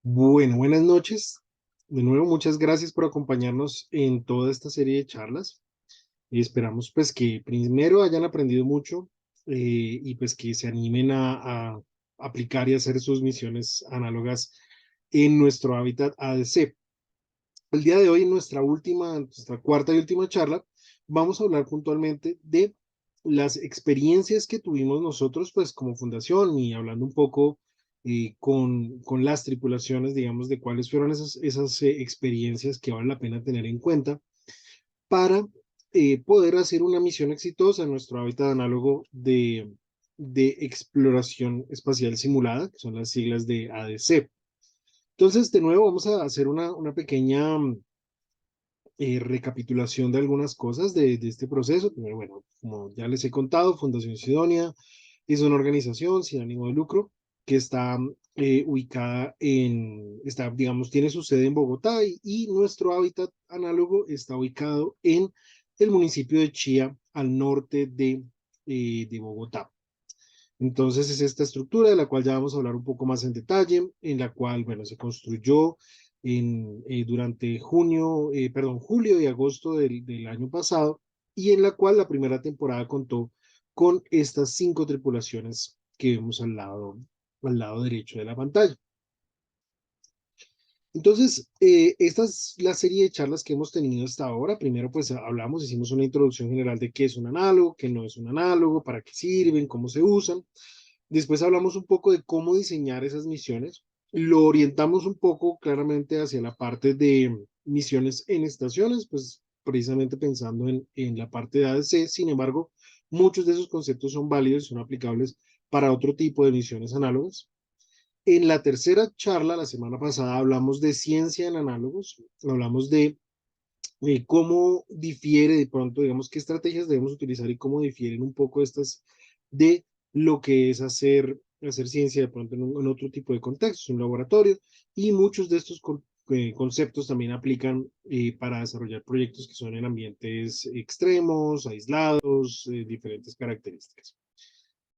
Bueno, buenas noches. De nuevo, muchas gracias por acompañarnos en toda esta serie de charlas. Y esperamos pues que primero hayan aprendido mucho y pues que se animen a aplicar y hacer sus misiones análogas en nuestro hábitat ADC. El día de hoy, en nuestra cuarta y última charla, vamos a hablar puntualmente de las experiencias que tuvimos nosotros, pues como fundación y hablando un poco con las tripulaciones, digamos, de cuáles fueron esas experiencias que vale la pena tener en cuenta para poder hacer una misión exitosa en nuestro hábitat análogo de exploración espacial simulada, que son las siglas de ADC. Entonces, de nuevo, vamos a hacer una pequeña recapitulación de algunas cosas de este proceso. Primero, bueno, como ya les he contado, Fundación Sidonia es una organización sin ánimo de lucro que está ubicada digamos, tiene su sede en Bogotá y nuestro hábitat análogo está ubicado en el municipio de Chía, al norte de Bogotá. Entonces es esta estructura de la cual ya vamos a hablar un poco más en detalle, en la cual, bueno, se construyó durante julio y agosto del año pasado, y en la cual la primera temporada contó con estas 5 tripulaciones que vemos al lado derecho de la pantalla. Entonces, esta es la serie de charlas que hemos tenido hasta ahora. Primero, pues hicimos una introducción general de qué es un análogo, qué no es un análogo, para qué sirven, cómo se usan. Después hablamos un poco de cómo diseñar esas misiones. Lo orientamos un poco claramente hacia la parte de misiones en estaciones, pues precisamente pensando en la parte de ADC. Sin embargo, muchos de esos conceptos son válidos y son aplicables para otro tipo de misiones análogas. En la tercera charla, la semana pasada, hablamos de ciencia en análogos, hablamos de cómo difiere de pronto, digamos, qué estrategias debemos utilizar y cómo difieren un poco estas de lo que es hacer ciencia de pronto en otro tipo de contextos, un laboratorio, y muchos de estos conceptos también aplican para desarrollar proyectos que son en ambientes extremos, aislados, diferentes características.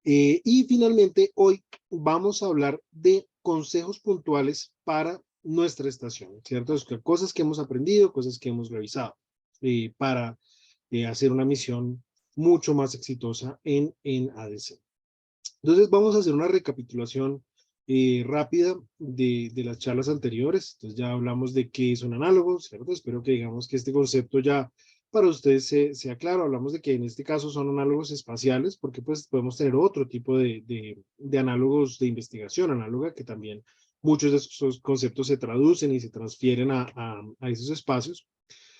Y finalmente, hoy vamos a hablar de consejos puntuales para nuestra estación, ¿cierto? Es que cosas que hemos aprendido, cosas que hemos revisado para hacer una misión mucho más exitosa en ADC. Entonces, vamos a hacer una recapitulación rápida de las charlas anteriores. Entonces, ya hablamos de qué es un análogo, ¿cierto? Espero que digamos que este concepto ya para ustedes sea claro. Hablamos de que en este caso son análogos espaciales, porque pues podemos tener otro tipo de análogos de investigación análoga, que también muchos de esos conceptos se traducen y se transfieren a esos espacios.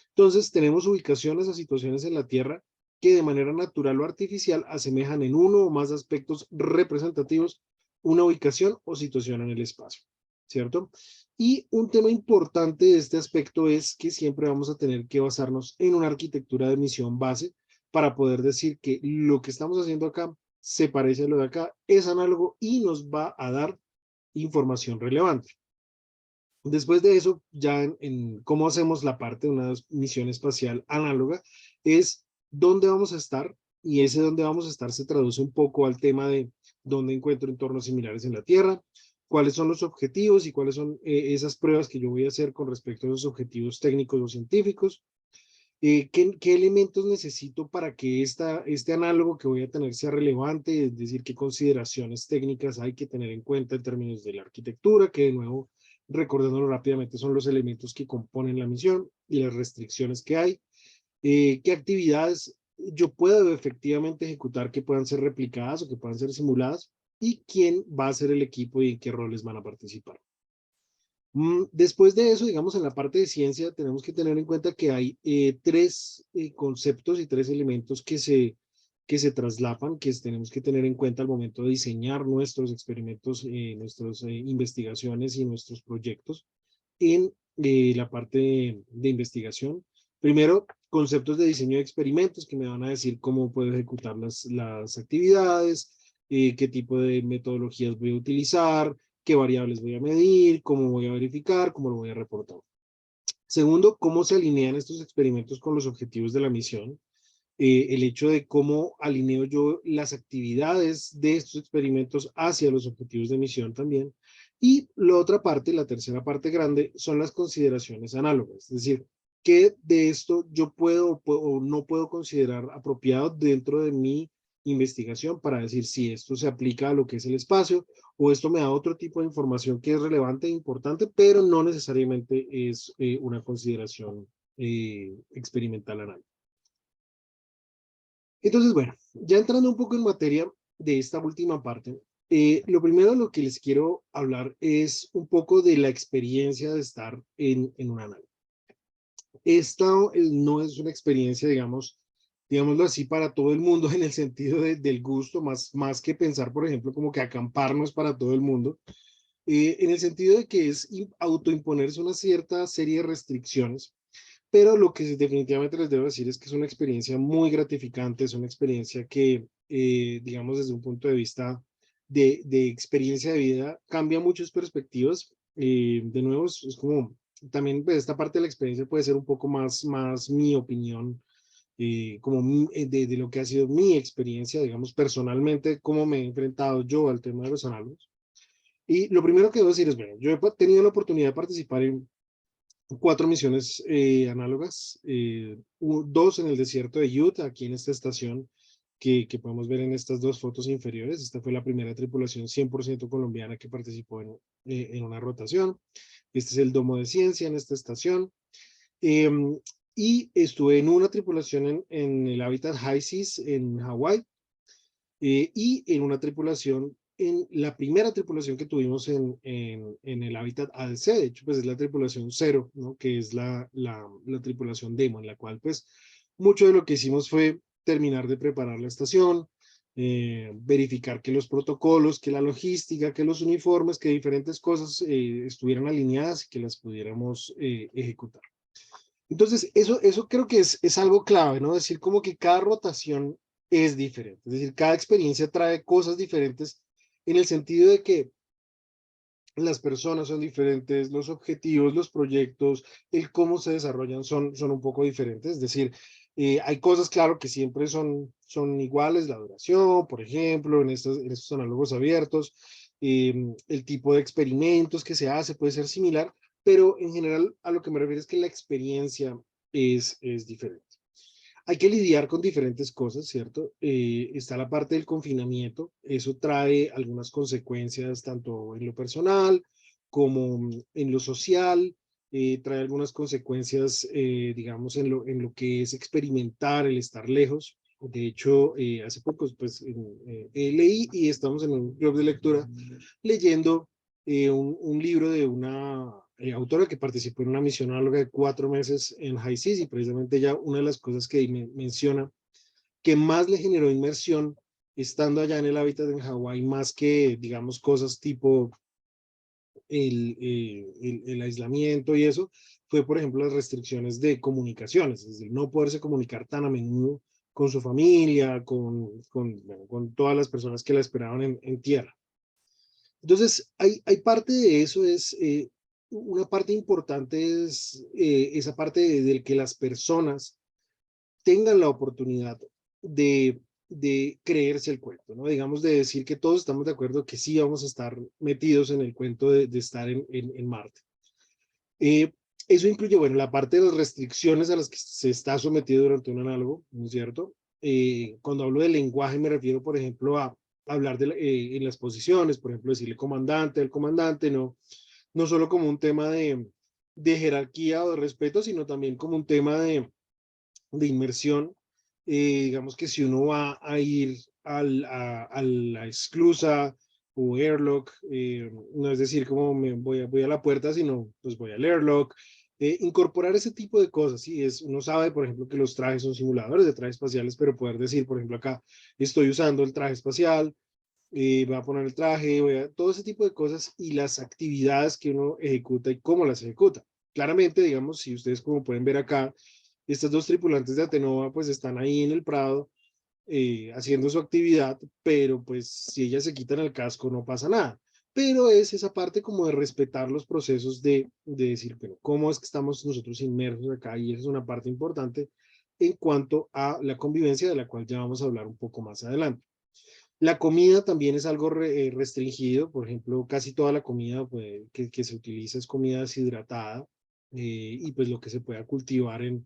Entonces, tenemos ubicaciones o situaciones en la Tierra que de manera natural o artificial asemejan en uno o más aspectos representativos una ubicación o situación en el espacio, ¿cierto? Y un tema importante de este aspecto es que siempre vamos a tener que basarnos en una arquitectura de misión base para poder decir que lo que estamos haciendo acá se parece a lo de acá, es análogo y nos va a dar información relevante. Después de eso, ya en cómo hacemos la parte de una misión espacial análoga, es dónde vamos a estar, y ese dónde vamos a estar se traduce un poco al tema de dónde encuentro entornos similares en la Tierra, cuáles son los objetivos y cuáles son esas pruebas que yo voy a hacer con respecto a esos objetivos técnicos o científicos, qué elementos necesito para que este análogo que voy a tener sea relevante, es decir, qué consideraciones técnicas hay que tener en cuenta en términos de la arquitectura, que de nuevo, recordándolo rápidamente, son los elementos que componen la misión y las restricciones que hay, qué actividades yo puedo efectivamente ejecutar que puedan ser replicadas o que puedan ser simuladas y quién va a ser el equipo y en qué roles van a participar. Después de eso, digamos, en la parte de ciencia, tenemos que tener en cuenta que hay tres conceptos y tres elementos que se traslapan, que tenemos que tener en cuenta al momento de diseñar nuestros experimentos, nuestras investigaciones y nuestros proyectos en la parte de investigación. Primero, conceptos de diseño de experimentos que me van a decir cómo puedo ejecutar las actividades, qué tipo de metodologías voy a utilizar, qué variables voy a medir, cómo voy a verificar, cómo lo voy a reportar. Segundo, cómo se alinean estos experimentos con los objetivos de la misión. el hecho de cómo alineo yo las actividades de estos experimentos hacia los objetivos de misión también. Y la otra parte, la tercera parte grande, son las consideraciones análogas, es decir, qué de esto yo puedo o no puedo considerar apropiado dentro de mi investigación para decir si esto se aplica a lo que es el espacio o esto me da otro tipo de información que es relevante e importante, pero no necesariamente es una consideración experimental análoga. Entonces, bueno, ya entrando un poco en materia de esta última parte, lo primero de lo que les quiero hablar es un poco de la experiencia de estar en un análisis. Esta no es una experiencia, digámoslo así, para todo el mundo en el sentido del gusto, más que pensar, por ejemplo, como que acamparnos para todo el mundo, en el sentido de que es autoimponerse una cierta serie de restricciones, pero lo que definitivamente les debo decir es que es una experiencia muy gratificante, es una experiencia que, digamos, desde un punto de vista de experiencia de vida, cambia muchas perspectivas. De nuevo, es como, también pues, esta parte de la experiencia puede ser un poco más mi opinión, como de lo que ha sido mi experiencia, digamos, personalmente, cómo me he enfrentado yo al tema de los análogos. Y lo primero que debo decir es, bueno, yo he tenido la oportunidad de participar en 4 misiones análogas, 2 en el desierto de Utah, aquí en esta estación que podemos ver en estas 2 fotos inferiores. Esta fue la primera tripulación 100% colombiana que participó en una rotación. Este es el Domo de Ciencia en esta estación. Y estuve en una tripulación en el hábitat High Seas en Hawái, y en una tripulación, en la primera tripulación que tuvimos en el hábitat ADC, de hecho, pues es la tripulación 0, ¿no? Que es la tripulación demo, en la cual, pues, mucho de lo que hicimos fue terminar de preparar la estación, verificar que los protocolos, que la logística, que los uniformes, que diferentes cosas estuvieran alineadas y que las pudiéramos ejecutar. Entonces, eso creo que es algo clave, ¿no? Decir como que cada rotación es diferente. Es decir, cada experiencia trae cosas diferentes en el sentido de que las personas son diferentes, los objetivos, los proyectos, el cómo se desarrollan son un poco diferentes. Es decir, hay cosas, claro, que siempre son iguales, la duración, por ejemplo, en estos análogos abiertos, el tipo de experimentos que se hace puede ser similar, pero en general a lo que me refiero es que la experiencia es diferente. Hay que lidiar con diferentes cosas, ¿cierto? Está la parte del confinamiento, eso trae algunas consecuencias tanto en lo personal como en lo social, trae algunas consecuencias, digamos, en lo que es experimentar, el estar lejos. De hecho, hace poco, pues, leí y estamos en un club de lectura leyendo un libro de una autora que participó en una misión análoga de 4 meses en High Seas, y precisamente ya una de las cosas que menciona que más le generó inmersión estando allá en el hábitat en Hawái, más que, digamos, cosas tipo el aislamiento y eso, fue, por ejemplo, las restricciones de comunicaciones, es decir, no poderse comunicar tan a menudo con su familia, bueno, con todas las personas que la esperaban en tierra. Entonces, hay parte de eso, una parte importante es esa parte del que las personas tengan la oportunidad de creerse el cuento, ¿no? Digamos, de decir que todos estamos de acuerdo que sí vamos a estar metidos en el cuento de estar en Marte. Eh, Eso incluye, bueno, la parte de las restricciones a las que se está sometido durante un análogo, ¿no es cierto? Cuando hablo de lenguaje me refiero, por ejemplo, a hablar en las posiciones, por ejemplo, decirle comandante al comandante, no solo como un tema de jerarquía o de respeto, sino también como un tema de inmersión. Digamos que si uno va a ir a la esclusa o airlock, no es decir como voy a la puerta, sino pues voy al airlock. Incorporar ese tipo de cosas, ¿sí? Uno sabe, por ejemplo, que los trajes son simuladores de trajes espaciales, pero poder decir, por ejemplo, acá estoy usando el traje espacial, voy a poner el traje, todo ese tipo de cosas y las actividades que uno ejecuta y cómo las ejecuta. Claramente, digamos, si ustedes como pueden ver acá, estas 2 tripulantes de Atenova pues están ahí en el Prado haciendo su actividad, pero pues si ellas se quitan el casco no pasa nada. Pero es esa parte como de respetar los procesos de decir, pero ¿cómo es que estamos nosotros inmersos acá? Y esa es una parte importante en cuanto a la convivencia, de la cual ya vamos a hablar un poco más adelante. La comida también es algo restringido, por ejemplo, casi toda la comida pues, que se utiliza es comida deshidratada, y pues lo que se pueda cultivar en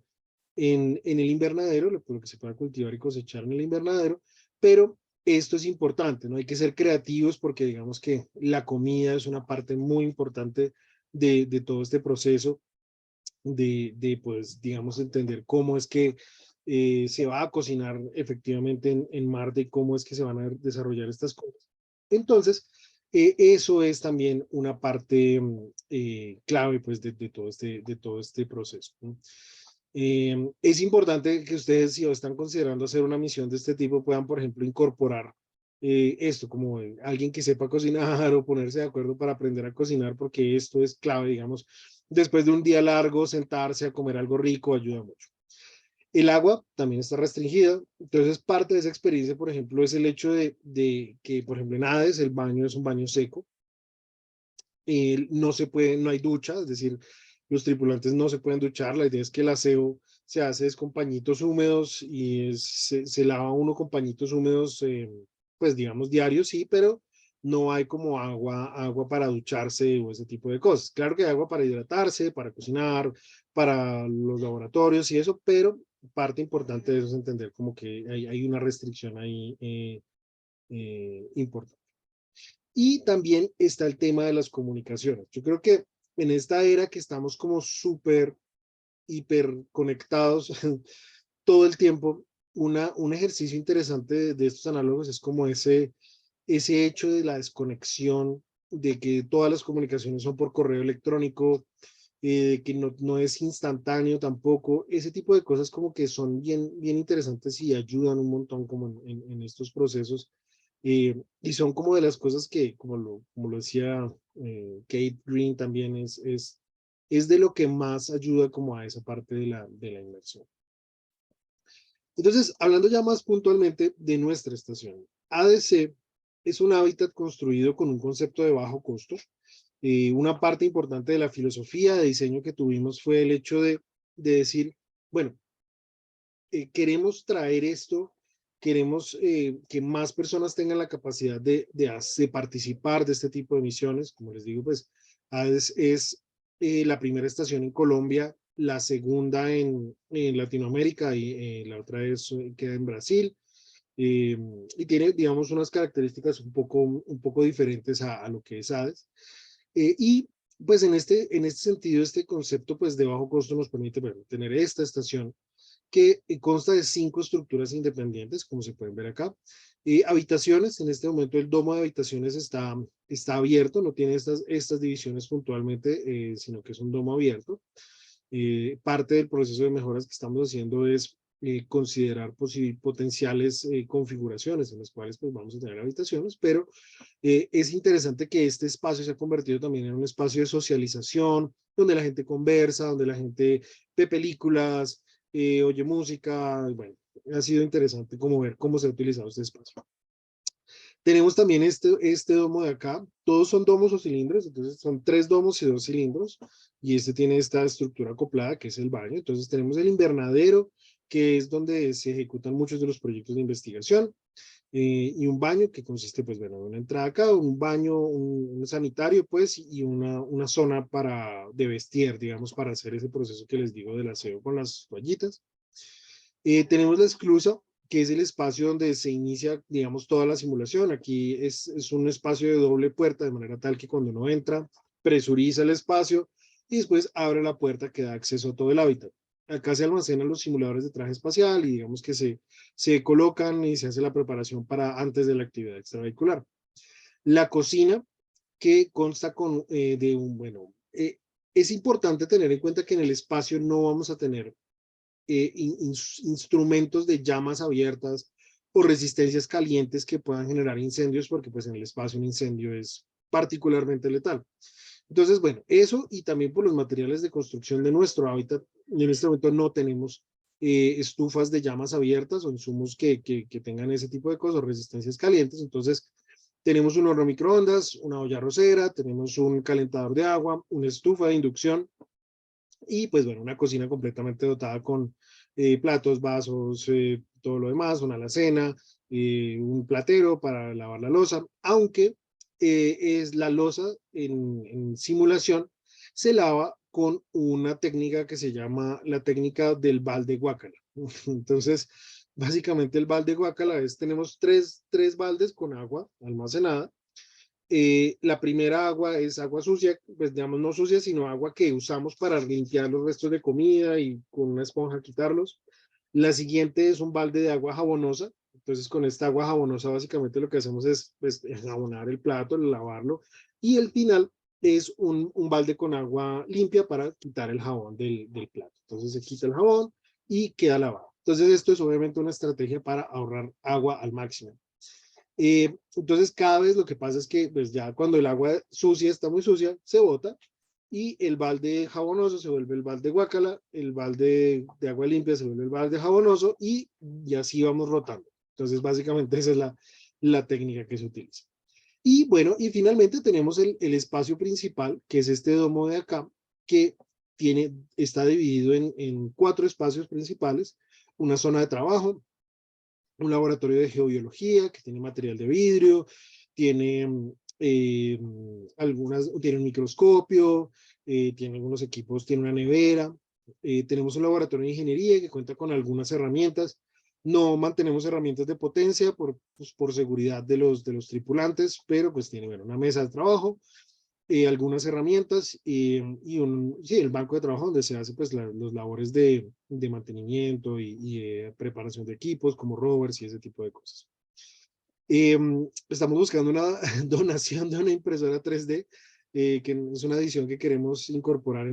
el invernadero, lo que se pueda cultivar y cosechar en el invernadero, pero esto es importante, ¿no? Hay que ser creativos porque digamos que la comida es una parte muy importante de todo este proceso pues, digamos, entender cómo es que se va a cocinar efectivamente en Marte y cómo es que se van a desarrollar estas cosas. Entonces, eso es también una parte clave pues, de todo este proceso, ¿no? Es importante que ustedes, si están considerando hacer una misión de este tipo, puedan, por ejemplo, incorporar esto, como alguien que sepa cocinar o ponerse de acuerdo para aprender a cocinar, porque esto es clave, digamos, después de un día largo, sentarse a comer algo rico ayuda mucho. El agua también está restringida, entonces parte de esa experiencia, por ejemplo, es el hecho de que, por ejemplo, en Hades el baño es un baño seco, no se puede, no hay ducha, es decir, los tripulantes no se pueden duchar, la idea es que el aseo se hace es con pañitos húmedos y se lava uno con pañitos húmedos, pues digamos diarios, sí, pero no hay como agua para ducharse o ese tipo de cosas. Claro que hay agua para hidratarse, para cocinar, para los laboratorios y eso, pero parte importante de eso es entender como que hay una restricción ahí importante. Y también está el tema de las comunicaciones. Yo creo que en esta era que estamos como súper, hiper conectados todo el tiempo, un ejercicio interesante de estos análogos es como ese hecho de la desconexión, de que todas las comunicaciones son por correo electrónico, que no es instantáneo tampoco, ese tipo de cosas como que son bien interesantes y ayudan un montón como en estos procesos. Y son como de las cosas que, como lo decía Kate Green también, es de lo que más ayuda como a esa parte de la inmersión. Entonces, hablando ya más puntualmente de nuestra estación, ADC es un hábitat construido con un concepto de bajo costo. Una parte importante de la filosofía de diseño que tuvimos fue el hecho de decir, bueno, queremos traer esto, queremos que más personas tengan la capacidad de participar de este tipo de misiones. Como les digo, pues ADES es la primera estación en Colombia, la segunda en Latinoamérica y la otra queda en Brasil. Y tiene, digamos, unas características un poco diferentes a lo que es ADES. Y pues en este sentido, este concepto pues de bajo costo nos permite tener esta estación que consta de 5 estructuras independientes, como se pueden ver acá. Habitaciones, en este momento el domo de habitaciones está abierto, no tiene estas divisiones puntualmente, sino que es un domo abierto. Parte del proceso de mejoras que estamos haciendo es considerar potenciales configuraciones en las cuales pues, vamos a tener habitaciones, pero es interesante que este espacio se ha convertido también en un espacio de socialización, donde la gente conversa, donde la gente ve películas, oye música, bueno, ha sido interesante como ver cómo se ha utilizado este espacio. Tenemos también este domo de acá, todos son domos o cilindros, entonces son 3 domos y 2 cilindros, y este tiene esta estructura acoplada que es el baño. Entonces tenemos el invernadero, que es donde se ejecutan muchos de los proyectos de investigación, y un baño que consiste, pues, bueno, en una entrada acá, un baño, un sanitario, pues, y una zona de vestir, digamos, para hacer ese proceso que les digo del aseo con las toallitas. Tenemos la esclusa, que es el espacio donde se inicia, digamos, toda la simulación. Aquí es un espacio de doble puerta, de manera tal que cuando uno entra, presuriza el espacio y después abre la puerta que da acceso a todo el hábitat. Acá se almacenan los simuladores de traje espacial y digamos que se colocan y se hace la preparación para antes de la actividad extravehicular. La cocina, que consta bueno, es importante tener en cuenta que en el espacio no vamos a tener instrumentos de llamas abiertas o resistencias calientes que puedan generar incendios, porque pues en el espacio un incendio es particularmente letal. Entonces, bueno, eso y también por los materiales de construcción de nuestro hábitat, en este momento no tenemos estufas de llamas abiertas o insumos que tengan ese tipo de cosas, resistencias calientes. Entonces, tenemos un horno microondas, una olla arrocera, tenemos un calentador de agua, una estufa de inducción y pues bueno, una cocina completamente dotada platos, vasos, todo lo demás, una alacena, un platero para lavar la loza, aunque es la loza en simulación se lava con una técnica que se llama la técnica del balde guácala. Entonces, básicamente el balde guácala es, tenemos tres baldes con agua almacenada. La primera agua es agua sucia, pues digamos no sucia, sino agua que usamos para limpiar los restos de comida y con una esponja quitarlos. La siguiente es un balde de agua jabonosa. Entonces, con esta agua jabonosa, básicamente lo que hacemos es pues, jabonar el plato, lavarlo. Y el final es un balde con agua limpia para quitar el jabón del plato. Entonces, se quita el jabón y queda lavado. Entonces, esto es obviamente una estrategia para ahorrar agua al máximo. Entonces, cada vez lo que pasa es que pues ya cuando el agua sucia está muy sucia, se bota y el balde jabonoso se vuelve el balde guácala, el balde de agua limpia se vuelve el balde jabonoso y así vamos rotando. Entonces, básicamente esa es la técnica que se utiliza. Y bueno, y finalmente tenemos el espacio principal, que es este domo de acá, que está dividido en 4 espacios principales, una zona de trabajo, un laboratorio de geobiología que tiene material de vidrio, tiene tiene un microscopio, tiene algunos equipos, tiene una nevera, tenemos un laboratorio de ingeniería que cuenta con algunas herramientas. No mantenemos herramientas de potencia por seguridad de los tripulantes, pero pues tiene bueno, una mesa de trabajo, algunas herramientas sí, el banco de trabajo donde se hace pues los labores de mantenimiento y preparación de equipos como rovers y ese tipo de cosas. Estamos buscando una donación de una impresora 3D, que es una adición que queremos incorporar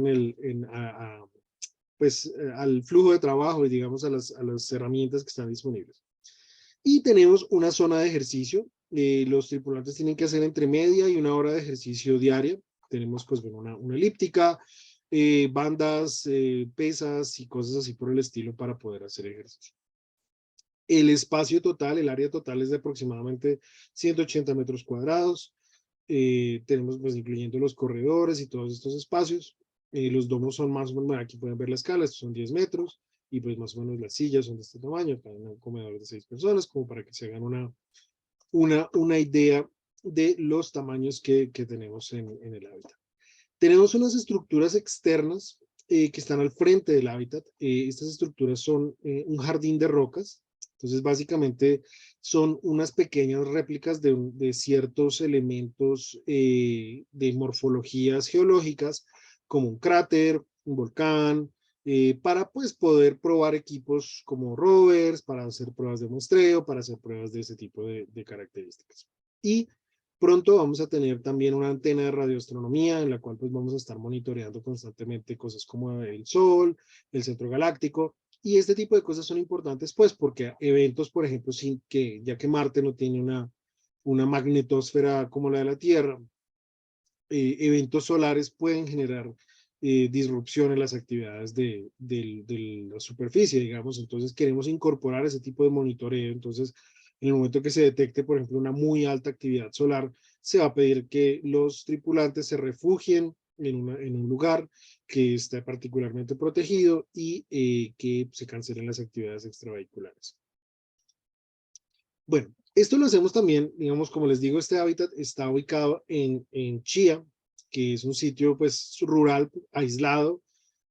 al flujo de trabajo y digamos a las herramientas que están disponibles. Y tenemos una zona de ejercicio. Los tripulantes tienen que hacer entre media y 1 hora de ejercicio diaria. Tenemos pues bueno, una elíptica, bandas, pesas y cosas así por el estilo para poder hacer ejercicio. El espacio total, el área total es de aproximadamente 180 metros cuadrados. Tenemos pues incluyendo los corredores y todos estos espacios. Los domos son más o menos, aquí pueden ver la escala, estos son 10 metros y pues más o menos las sillas son de este tamaño, para un comedor de 6 personas, como para que se hagan una idea de los tamaños que tenemos en el hábitat. Tenemos unas estructuras externas que están al frente del hábitat. Estas estructuras son un jardín de rocas. Entonces, básicamente son unas pequeñas réplicas de ciertos elementos de morfologías geológicas, como un cráter, un volcán, para pues poder probar equipos como rovers, para hacer pruebas de muestreo, para hacer pruebas de ese tipo de características. Y pronto vamos a tener también una antena de radioastronomía en la cual pues vamos a estar monitoreando constantemente cosas como el Sol, el centro galáctico, y este tipo de cosas son importantes pues porque eventos, por ejemplo, ya que Marte no tiene una magnetosfera como la de la Tierra, eventos solares pueden generar disrupción en las actividades de la superficie, digamos. Entonces queremos incorporar ese tipo de monitoreo. Entonces, en el momento que se detecte, por ejemplo, una muy alta actividad solar, se va a pedir que los tripulantes se refugien en un lugar que esté particularmente protegido y que se cancelen las actividades extravehiculares. Bueno, esto lo hacemos también, digamos, como les digo, este hábitat está ubicado en Chía, que es un sitio pues rural, aislado,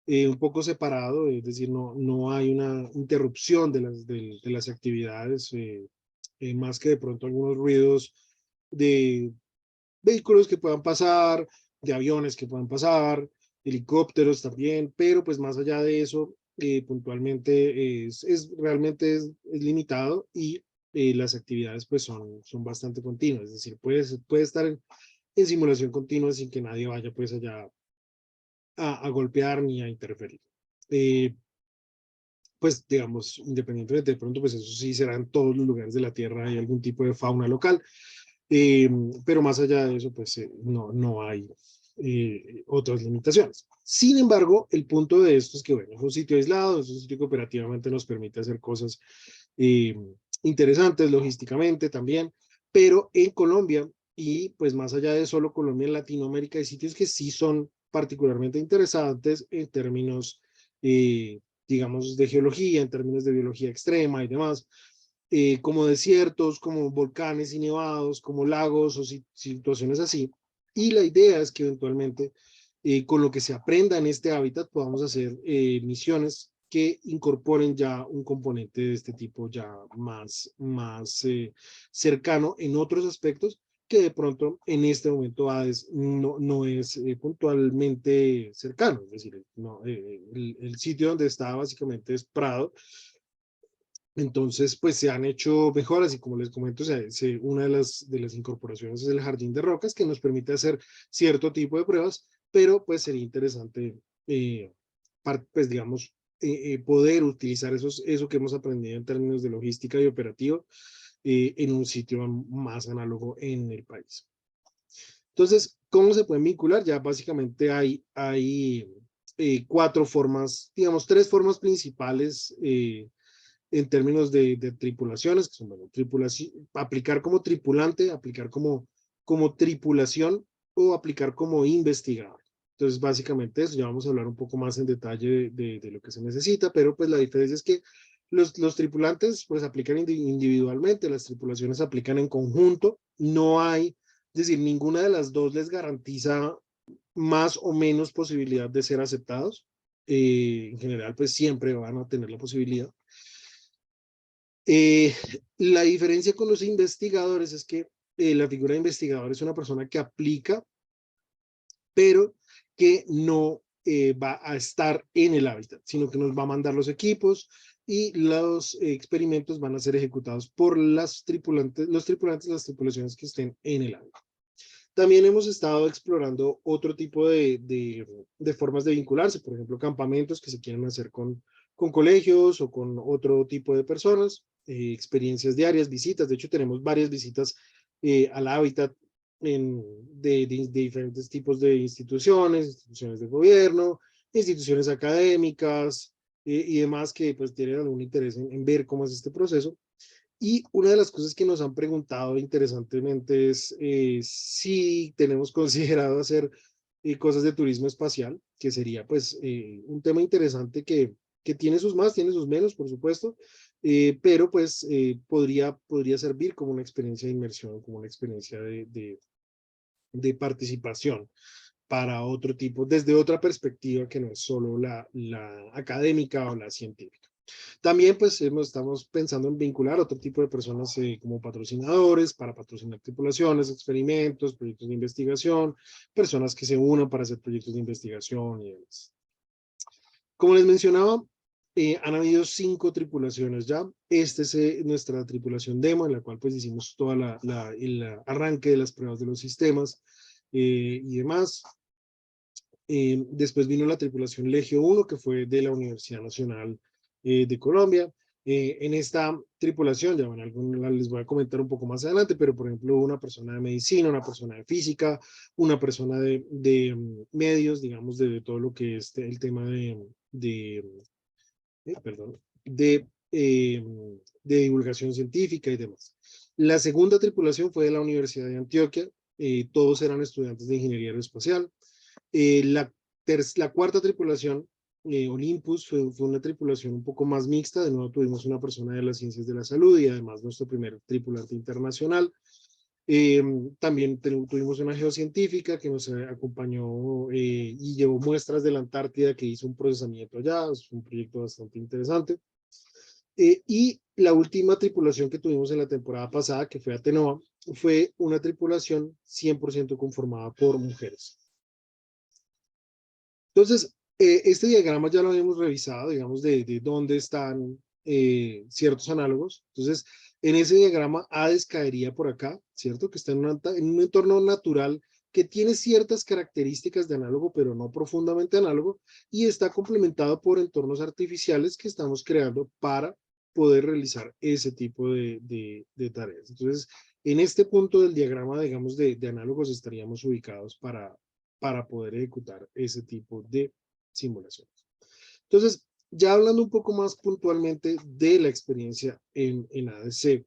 un poco separado, es decir, no hay una interrupción de las actividades, más que de pronto algunos ruidos de vehículos que puedan pasar, de aviones que puedan pasar, helicópteros también, pero pues más allá de eso, puntualmente realmente es limitado y las actividades pues son bastante continuas, es decir, puede estar en simulación continua sin que nadie vaya pues allá a golpear ni a interferir. Pues digamos, independientemente de pronto, pues eso sí será en todos los lugares de la Tierra, hay algún tipo de fauna local, eh, pero más allá de eso, pues no hay otras limitaciones. Sin embargo, el punto de esto es que, bueno, es un sitio aislado, es un sitio que operativamente nos permite hacer cosas eh, interesantes logísticamente también, pero en Colombia y pues más allá de solo Colombia, en Latinoamérica hay sitios que sí son particularmente interesantes en términos digamos, de geología, en términos de biología extrema y demás, como desiertos, como volcanes y nevados, como lagos o situaciones así. Y la idea es que eventualmente, con lo que se aprenda en este hábitat, podamos hacer misiones que incorporen ya un componente de este tipo ya más cercano en otros aspectos que de pronto en este momento Hades no es puntualmente cercano. Es decir, no, el sitio donde está básicamente es Prado. Entonces, pues se han hecho mejoras y como les comento, una de las incorporaciones es el jardín de rocas que nos permite hacer cierto tipo de pruebas, pero pues sería interesante, eh, pues digamos, poder utilizar eso que hemos aprendido en términos de logística y operativa en un sitio más análogo en el país. Entonces, ¿cómo se pueden vincular? Ya básicamente hay cuatro formas, digamos, tres formas principales en términos de tripulaciones, que son, bueno, aplicar como tripulante, aplicar como tripulación o aplicar como investigador. Entonces, básicamente eso, ya vamos a hablar un poco más en detalle de lo que se necesita, pero pues la diferencia es que los tripulantes pues aplican individualmente, las tripulaciones aplican en conjunto, no hay, es decir, ninguna de las dos les garantiza más o menos posibilidad de ser aceptados. En general, pues siempre van a tener la posibilidad. Eh, la diferencia con los investigadores es que la figura de investigador es una persona que aplica, pero que no va a estar en el hábitat, sino que nos va a mandar los equipos y los experimentos van a ser ejecutados por los tripulantes, las tripulaciones que estén en el hábitat. También hemos estado explorando otro tipo de formas de vincularse, por ejemplo, campamentos que se quieren hacer con colegios o con otro tipo de personas, experiencias diarias, visitas. De hecho, tenemos varias visitas al hábitat de diferentes tipos de instituciones de gobierno, instituciones académicas y demás que pues tienen algún interés en ver cómo es este proceso. Y una de las cosas que nos han preguntado interesantemente es si tenemos considerado hacer cosas de turismo espacial, que sería pues un tema interesante que tiene sus más, tiene sus menos, por supuesto, pero pues podría servir como una experiencia de inmersión, como una experiencia de participación para otro tipo, desde otra perspectiva que no es solo la académica o la científica. También pues estamos pensando en vincular otro tipo de personas como patrocinadores para patrocinar tripulaciones, experimentos, proyectos de investigación, personas que se unan para hacer proyectos de investigación y demás. Como les mencionaba, han habido 5 tripulaciones ya. Esta es nuestra tripulación demo, en la cual pues hicimos toda el arranque de las pruebas de los sistemas y demás. Después vino la tripulación Legio 1, que fue de la Universidad Nacional de Colombia. En esta tripulación, ya bueno, les voy a comentar un poco más adelante, pero por ejemplo, una persona de medicina, una persona de física, una persona de medios, digamos, de todo lo que es el tema perdón, de divulgación científica y demás. La segunda tripulación fue de la Universidad de Antioquia, todos eran estudiantes de ingeniería aeroespacial. La cuarta tripulación, Olympus, fue una tripulación un poco más mixta. De nuevo tuvimos una persona de las ciencias de la salud y además nuestro primer tripulante internacional. También tuvimos una geocientífica que nos acompañó y llevó muestras de la Antártida, que hizo un procesamiento allá. Es un proyecto bastante interesante. Y la última tripulación que tuvimos en la temporada pasada, que fue Atenova, fue una tripulación 100% conformada por mujeres. Entonces, este diagrama ya lo habíamos revisado, digamos, de dónde están ciertos análogos. Entonces, en ese diagrama Hades caería por acá, ¿cierto? Que está en un entorno natural que tiene ciertas características de análogo, pero no profundamente análogo, y está complementado por entornos artificiales que estamos creando para poder realizar ese tipo de tareas. Entonces, en este punto del diagrama, digamos, de análogos estaríamos ubicados para poder ejecutar ese tipo de simulaciones. Entonces, ya hablando un poco más puntualmente de la experiencia en ADC,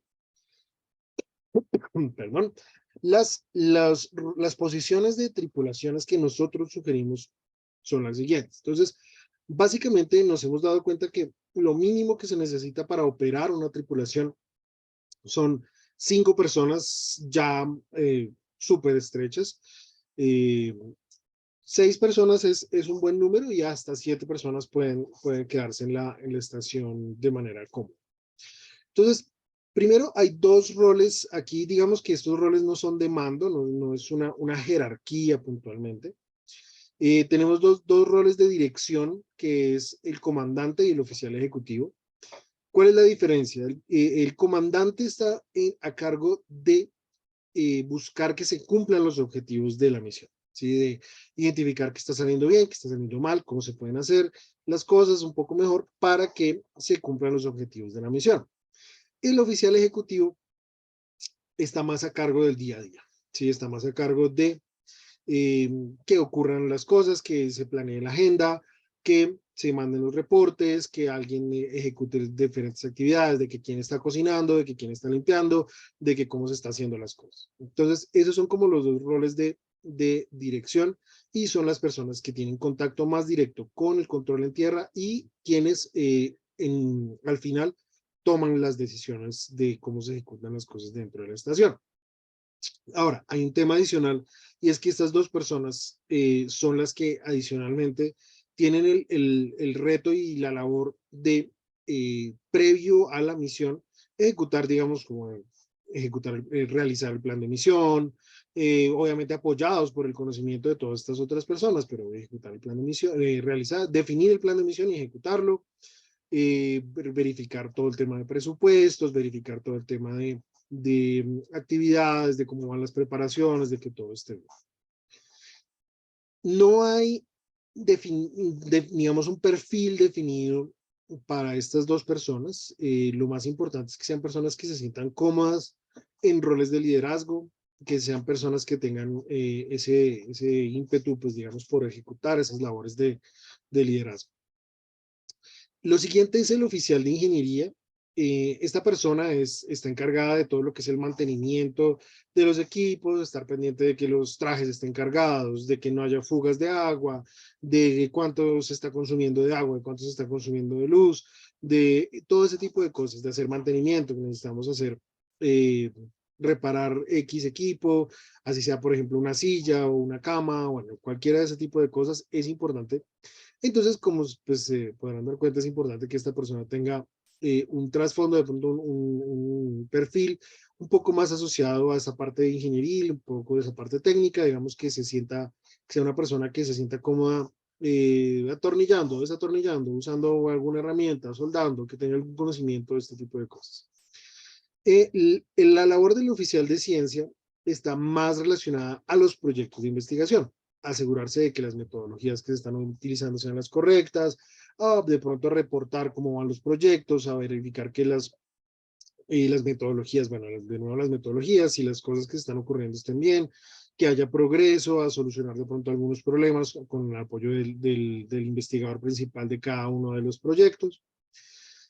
perdón, las posiciones de tripulaciones que nosotros sugerimos son las siguientes. Entonces, Básicamente nos hemos dado cuenta que lo mínimo que se necesita para operar una tripulación son 5 personas ya súper estrechas. Eh, 6 personas es un buen número y hasta 7 personas pueden quedarse en la estación de manera cómoda. Entonces, primero hay 2 roles aquí, digamos que estos roles no son de mando, no es una jerarquía puntualmente. Tenemos dos roles de dirección, que es el comandante y el oficial ejecutivo. ¿Cuál es la diferencia? El comandante está a cargo de buscar que se cumplan los objetivos de la misión, ¿sí? De identificar qué está saliendo bien, qué está saliendo mal, cómo se pueden hacer las cosas un poco mejor para que se cumplan los objetivos de la misión. El oficial ejecutivo está más a cargo del día a día, ¿sí? Está más a cargo de que ocurran las cosas, que se planee la agenda, que se manden los reportes, que alguien ejecute diferentes actividades, de que quién está cocinando, de que quién está limpiando, de que cómo se está haciendo las cosas. Entonces, esos son como los 2 roles de dirección y son las personas que tienen contacto más directo con el control en tierra y quienes al final toman las decisiones de cómo se ejecutan las cosas dentro de la estación. Ahora, hay un tema adicional y es que estas 2 personas son las que adicionalmente tienen el reto y la labor de, previo a la misión, ejecutar, digamos, como ejecutar, realizar el plan de misión, obviamente apoyados por el conocimiento de todas estas otras personas, pero ejecutar el plan de misión, realizar, definir el plan de misión y ejecutarlo, verificar todo el tema de presupuestos, verificar todo el tema de actividades, de cómo van las preparaciones, de que todo esté bien. No hay, digamos, un perfil definido para estas 2 personas. Lo más importante es que sean personas que se sientan cómodas en roles de liderazgo, que sean personas que tengan ese ímpetu, pues digamos, por ejecutar esas labores de liderazgo. Lo siguiente es el oficial de ingeniería. Esta persona está encargada de todo lo que es el mantenimiento de los equipos, estar pendiente de que los trajes estén cargados, de que no haya fugas de agua, de cuánto se está consumiendo de agua, de cuánto se está consumiendo de luz, de todo ese tipo de cosas, de hacer mantenimiento que necesitamos hacer, eh, reparar X equipo, así sea, por ejemplo, una silla o una cama, bueno, cualquiera de ese tipo de cosas es importante. Entonces, como pues, se podrán dar cuenta, es importante que esta persona tenga un trasfondo, de pronto un perfil un poco más asociado a esa parte de ingeniería, un poco de esa parte técnica, digamos que se sienta, que sea una persona que se sienta cómoda atornillando, desatornillando, usando alguna herramienta, soldando, que tenga algún conocimiento de este tipo de cosas. La labor del oficial de ciencia está más relacionada a los proyectos de investigación, asegurarse de que las metodologías que se están utilizando sean las correctas, de pronto reportar cómo van los proyectos, a verificar que las metodologías, bueno, de nuevo las metodologías y las cosas que están ocurriendo estén bien, que haya progreso, a solucionar de pronto algunos problemas con el apoyo del investigador principal de cada uno de los proyectos.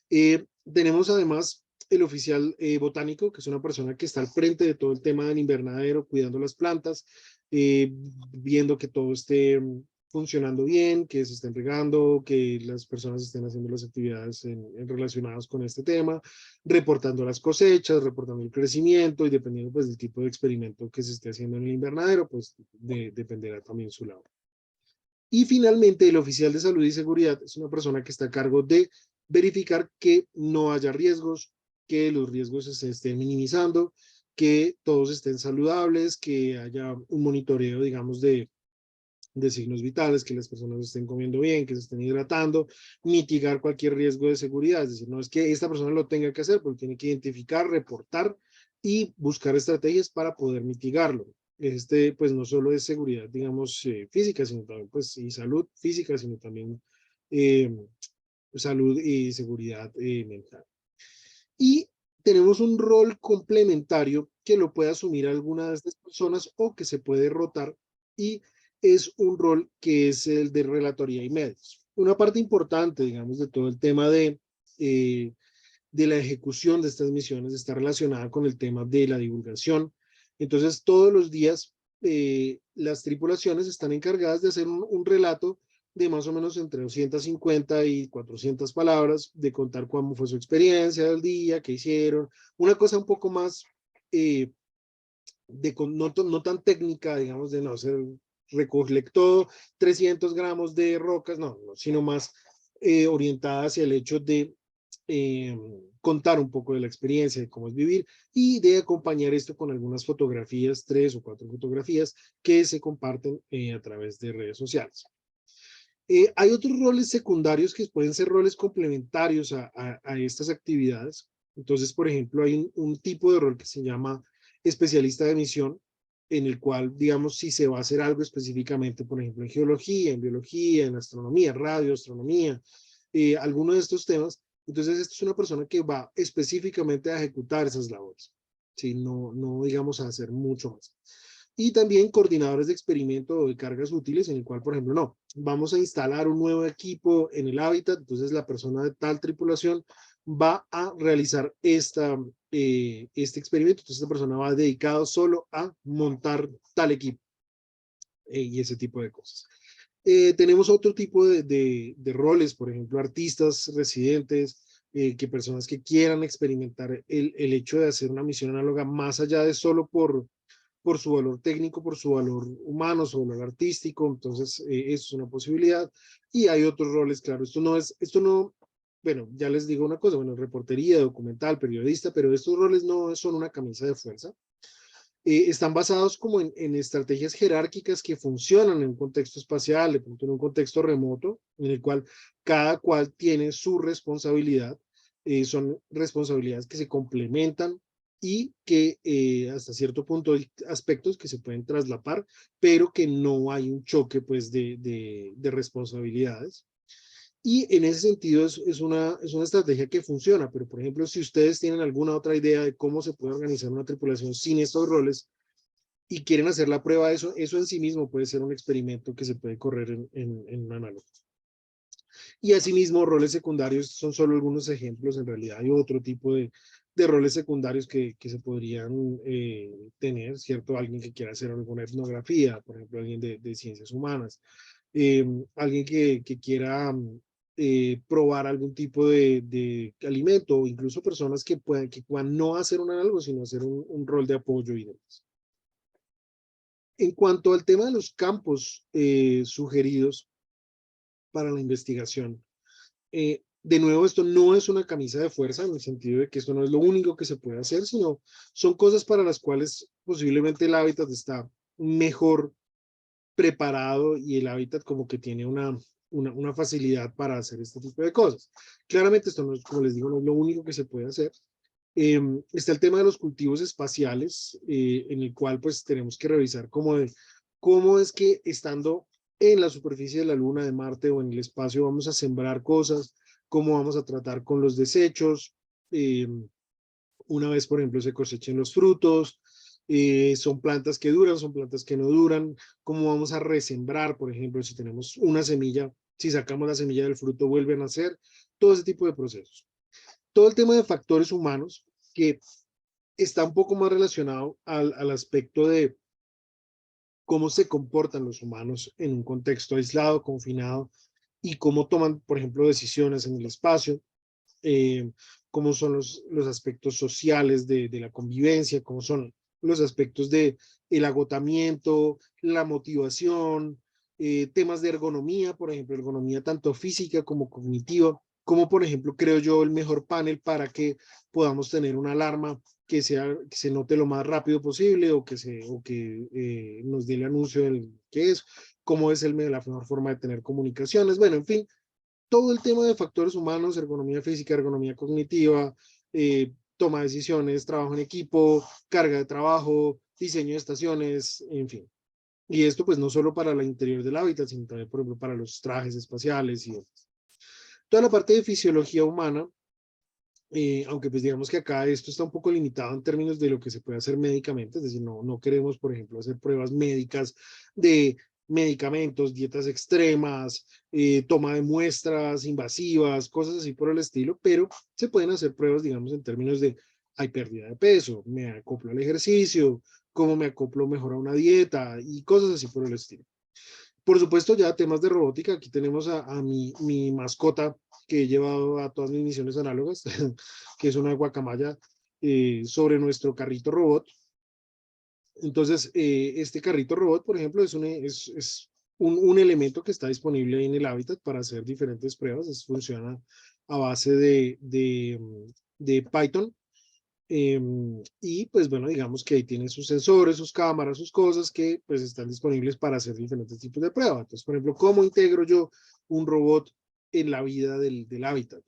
Tenemos además el oficial botánico, que es una persona que está al frente de todo el tema del invernadero, cuidando las plantas, viendo que todo esté funcionando bien, que se estén regando, que las personas estén haciendo las actividades relacionadas con este tema, reportando las cosechas, reportando el crecimiento y dependiendo pues del tipo de experimento que se esté haciendo en el invernadero, pues dependerá también su labor. Y finalmente, el oficial de salud y seguridad es una persona que está a cargo de verificar que no haya riesgos, que los riesgos se estén minimizando, que todos estén saludables, que haya un monitoreo, digamos, de signos vitales, que las personas estén comiendo bien, que se estén hidratando, mitigar cualquier riesgo de seguridad. Es decir, no es que esta persona lo tenga que hacer, porque tiene que identificar, reportar y buscar estrategias para poder mitigarlo. Pues no solo es seguridad, digamos, física, sino también, pues, y salud física, sino también eh, salud y seguridad mental. Y tenemos un rol complementario que lo puede asumir alguna de estas personas o que se puede rotar y es un rol que es el de relatoría y medios. Una parte importante, digamos, de todo el tema de la ejecución de estas misiones está relacionada con el tema de la divulgación. Entonces, todos los días las tripulaciones están encargadas de hacer un relato de más o menos entre 250 y 400 palabras, de contar cómo fue su experiencia del día, qué hicieron, una cosa un poco más, eh, no tan técnica, digamos, de no ser recolectó 300 gramos de rocas, no, sino más orientada hacia el hecho de eh, contar un poco de la experiencia, de cómo es vivir y de acompañar esto con algunas fotografías, 3 o 4 fotografías que se comparten a través de redes sociales. Hay otros roles secundarios que pueden ser roles complementarios a estas actividades. Entonces, por ejemplo, hay un tipo de rol que se llama especialista de misión, en el cual, digamos, si se va a hacer algo específicamente, por ejemplo, en geología, en biología, en astronomía, radioastronomía, alguno de estos temas, entonces esta es una persona que va específicamente a ejecutar esas labores, ¿sí? No digamos a hacer mucho más. Y también coordinadores de experimento o de cargas útiles, en el cual, por ejemplo, no, vamos a instalar un nuevo equipo en el hábitat, entonces la persona de tal tripulación va a realizar este experimento, entonces esta persona va dedicado solo a montar tal equipo y ese tipo de cosas. Tenemos otro tipo de roles, por ejemplo, artistas residentes, que personas que quieran experimentar el hecho de hacer una misión análoga más allá de solo por su valor técnico, por su valor humano, su valor artístico, entonces eso es una posibilidad. Y hay otros roles, claro, esto no, bueno, ya les digo una cosa, bueno, reportería, documental, periodista, pero estos roles no son una camisa de fuerza. Están basados como en estrategias jerárquicas que funcionan en un contexto espacial, de pronto en un contexto remoto, en el cual cada cual tiene su responsabilidad. Son responsabilidades que se complementan y que hasta cierto punto hay aspectos que se pueden traslapar, pero que no hay un choque pues de responsabilidades. Y en ese sentido es una estrategia que funciona, pero por ejemplo, si ustedes tienen alguna otra idea de cómo se puede organizar una tripulación sin estos roles y quieren hacer la prueba de eso en sí mismo puede ser un experimento que se puede correr en un análogo. Y asimismo, roles secundarios son solo algunos ejemplos, en realidad hay otro tipo de roles secundarios que se podrían tener, ¿cierto? Alguien que quiera hacer alguna etnografía, por ejemplo, alguien de ciencias humanas, alguien que quiera probar algún tipo de alimento, o incluso personas que puedan no hacer un análogo, sino hacer un rol de apoyo y demás. En cuanto al tema de los campos sugeridos para la investigación, de nuevo, esto no es una camisa de fuerza en el sentido de que esto no es lo único que se puede hacer, sino son cosas para las cuales posiblemente el hábitat está mejor preparado y el hábitat como que tiene una facilidad para hacer este tipo de cosas. Claramente esto no es, como les digo, no es lo único que se puede hacer. Está el tema de los cultivos espaciales, en el cual pues tenemos que revisar cómo es que estando en la superficie de la Luna, de Marte o en el espacio vamos a sembrar cosas, cómo vamos a tratar con los desechos, eh, una vez, por ejemplo, se cosechen los frutos, son plantas que duran, son plantas que no duran, cómo vamos a resembrar, por ejemplo, si tenemos una semilla, si sacamos la semilla del fruto, vuelven a nacer, todo ese tipo de procesos. Todo el tema de factores humanos, que está un poco más relacionado al aspecto de cómo se comportan los humanos en un contexto aislado, confinado, y cómo toman, por ejemplo, decisiones en el espacio, eh, cómo son los aspectos sociales de la convivencia, cómo son los aspectos de el agotamiento, la motivación, temas de ergonomía, por ejemplo, ergonomía tanto física como cognitiva, como por ejemplo creo yo el mejor panel para que podamos tener una alarma que se note lo más rápido posible o que nos dé el anuncio del que es, cómo es la mejor forma de tener comunicaciones, bueno, en fin, todo el tema de factores humanos, ergonomía física, ergonomía cognitiva, toma de decisiones, trabajo en equipo, carga de trabajo, diseño de estaciones, en fin. Y esto pues no solo para el interior del hábitat, sino también, por ejemplo, para los trajes espaciales y demás. Toda la parte de fisiología humana, aunque pues digamos que acá esto está un poco limitado en términos de lo que se puede hacer médicamente, es decir, no queremos, por ejemplo, hacer pruebas médicas de medicamentos, dietas extremas, toma de muestras invasivas, cosas así por el estilo, pero se pueden hacer pruebas, digamos, en términos de, hay pérdida de peso, me acoplo al ejercicio, cómo me acoplo mejor a una dieta y cosas así por el estilo. Por supuesto, ya temas de robótica, aquí tenemos a mi mascota que he llevado a todas mis misiones análogas, que es una guacamaya sobre nuestro carrito robot. Entonces, este carrito robot, por ejemplo, es un elemento que está disponible en el hábitat para hacer diferentes pruebas. Funciona a base de Python. Y pues bueno, digamos que ahí tiene sus sensores, sus cámaras, sus cosas que pues están disponibles para hacer diferentes tipos de pruebas. Entonces, por ejemplo, ¿cómo integro yo un robot en la vida del hábitat?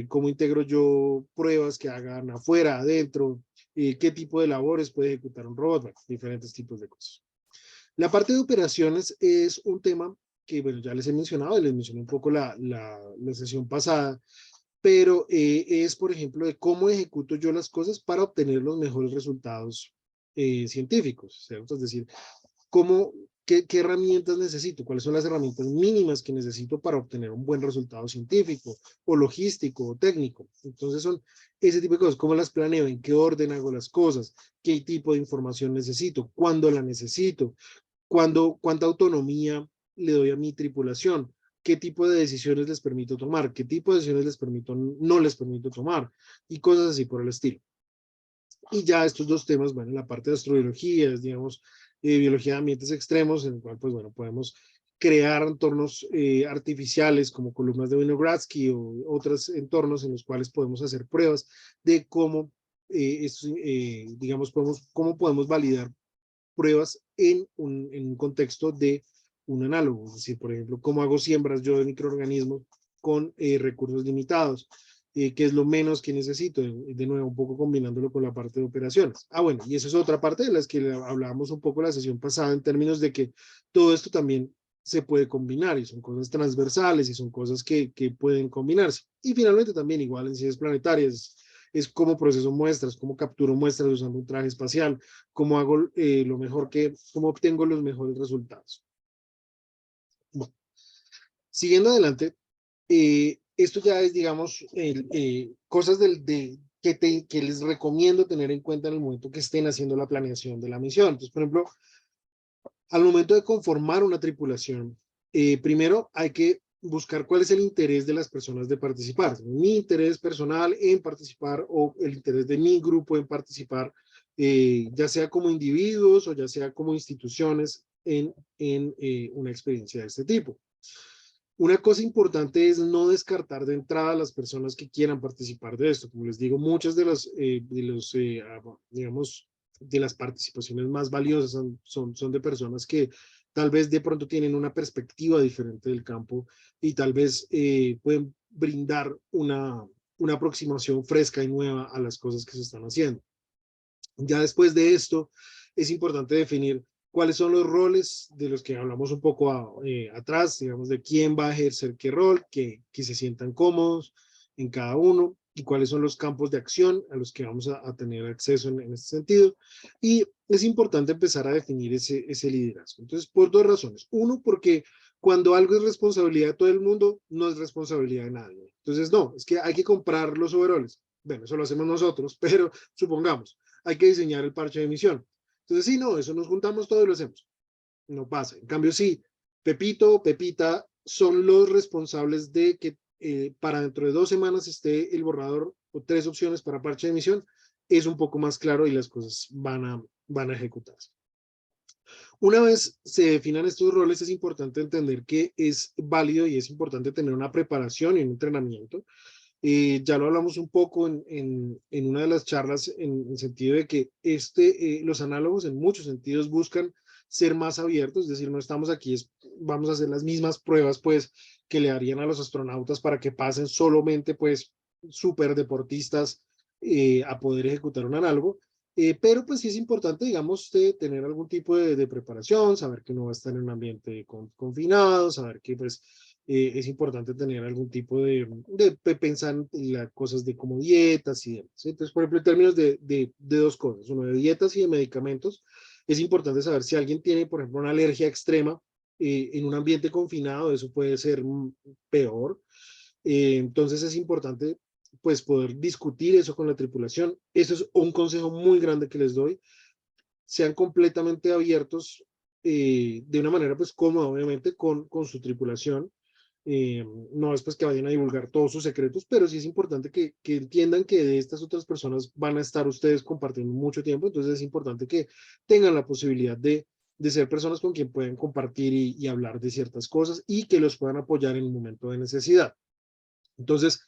¿Cómo integro yo pruebas que hagan afuera, adentro? ¿Qué tipo de labores puede ejecutar un robot? Bueno, diferentes tipos de cosas. La parte de operaciones es un tema que, bueno, ya les he mencionado, les mencioné un poco la sesión pasada, pero es, por ejemplo, de cómo ejecuto yo las cosas para obtener los mejores resultados científicos, ¿cierto? Es decir, qué herramientas necesito, cuáles son las herramientas mínimas que necesito para obtener un buen resultado científico o logístico o técnico. Entonces son ese tipo de cosas, cómo las planeo, en qué orden hago las cosas, qué tipo de información necesito, cuándo la necesito, cuánta autonomía le doy a mi tripulación, qué tipo de decisiones les permito tomar, qué tipo de decisiones no les permito tomar, y cosas así por el estilo. Y ya estos dos temas, bueno, la parte de astrobiología, es, digamos, biología de ambientes extremos, en el cual, pues bueno, podemos crear entornos artificiales como columnas de Winogradsky o otros entornos en los cuales podemos hacer pruebas de cómo, digamos, cómo podemos validar pruebas en un contexto de un análogo. Es decir, por ejemplo, cómo hago siembras yo de microorganismos con recursos limitados, que es lo menos que necesito, de nuevo, un poco combinándolo con la parte de operaciones. Ah, bueno, y esa es otra parte de las que hablábamos un poco la sesión pasada en términos de que todo esto también se puede combinar y son cosas transversales y son cosas que pueden combinarse. Y finalmente también igual en ciencias planetarias es cómo proceso muestras, cómo capturo muestras usando un traje espacial, cómo hago cómo obtengo los mejores resultados. Bueno, siguiendo adelante, esto ya es, digamos, cosas que les recomiendo tener en cuenta en el momento que estén haciendo la planeación de la misión. Entonces, por ejemplo, al momento de conformar una tripulación, primero hay que buscar cuál es el interés de las personas de participar. Mi interés personal en participar o el interés de mi grupo en participar, ya sea como individuos o ya sea como instituciones en una experiencia de este tipo. Una cosa importante es no descartar de entrada a las personas que quieran participar de esto. Como les digo, muchas digamos, de las participaciones más valiosas son de personas que tal vez de pronto tienen una perspectiva diferente del campo y tal vez pueden brindar una aproximación fresca y nueva a las cosas que se están haciendo. Ya después de esto, es importante definir cuáles son los roles de los que hablamos un poco atrás, digamos, de quién va a ejercer qué rol, que se sientan cómodos en cada uno y cuáles son los campos de acción a los que vamos a tener acceso en este sentido. Y es importante empezar a definir ese liderazgo. Entonces, por dos razones. Uno, porque cuando algo es responsabilidad de todo el mundo, no es responsabilidad de nadie. Entonces, no, es que hay que comprar los overoles. Bueno, eso lo hacemos nosotros, pero supongamos, hay que diseñar el parche de emisión. Entonces, sí, no, eso nos juntamos todos y lo hacemos. No pasa. En cambio, sí, Pepito, Pepita son los responsables de que para dentro de 2 semanas esté el borrador o 3 opciones para parche de emisión. Es un poco más claro y las cosas van a ejecutarse. Una vez se definan estos roles, es importante entender que es válido y es importante tener una preparación y un entrenamiento. Ya lo hablamos un poco en una de las charlas en el sentido de que los análogos en muchos sentidos buscan ser más abiertos, es decir, no estamos aquí, vamos a hacer las mismas pruebas pues que le harían a los astronautas para que pasen solamente pues super deportistas a poder ejecutar un análogo, pero pues sí es importante, digamos, tener algún tipo de preparación, saber que no va a estar en un ambiente confinado, saber que pues es importante tener algún tipo de pensar en las cosas de como dietas y demás. Entonces, por ejemplo, en términos de dos cosas, uno de dietas y de medicamentos, es importante saber si alguien tiene, por ejemplo, una alergia extrema en un ambiente confinado, eso puede ser peor. Entonces es importante pues poder discutir eso con la tripulación. Eso es un consejo muy grande que les doy. Sean completamente abiertos de una manera pues cómoda, obviamente, con su tripulación. No es pues que vayan a divulgar todos sus secretos, pero sí es importante que entiendan que de estas otras personas van a estar ustedes compartiendo mucho tiempo, entonces es importante que tengan la posibilidad de ser personas con quien pueden compartir y hablar de ciertas cosas y que los puedan apoyar en el momento de necesidad. Entonces,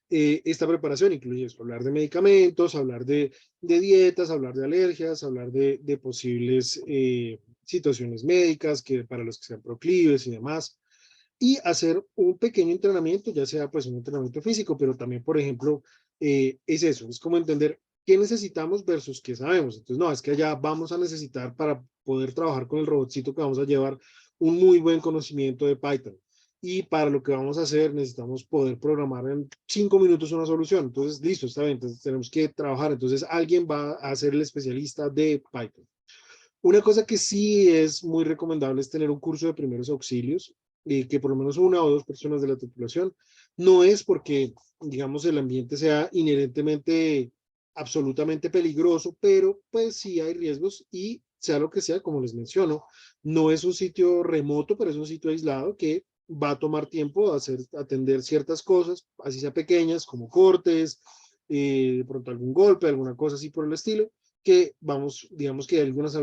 esta preparación incluye eso, hablar de medicamentos, hablar de dietas, hablar de alergias, hablar de posibles situaciones médicas que, para los que sean proclives y demás, y hacer un pequeño entrenamiento, ya sea pues un entrenamiento físico, pero también, por ejemplo, es eso, es como entender qué necesitamos versus qué sabemos. Entonces, no, es que allá vamos a necesitar para poder trabajar con el robotcito que vamos a llevar un muy buen conocimiento de Python. Y para lo que vamos a hacer necesitamos poder programar en 5 minutos una solución. Entonces, listo, está bien, entonces tenemos que trabajar. Entonces, alguien va a ser el especialista de Python. Una cosa que sí es muy recomendable es tener un curso de primeros auxilios, que por lo menos una o dos personas de la tripulación. No es porque, digamos, el ambiente sea inherentemente absolutamente peligroso, pero pues sí hay riesgos y sea lo que sea, como les menciono, no es un sitio remoto, pero es un sitio aislado que va a tomar tiempo atender ciertas cosas, así sea pequeñas, como cortes, de pronto algún golpe, alguna cosa así por el estilo, que vamos, digamos que hay algunas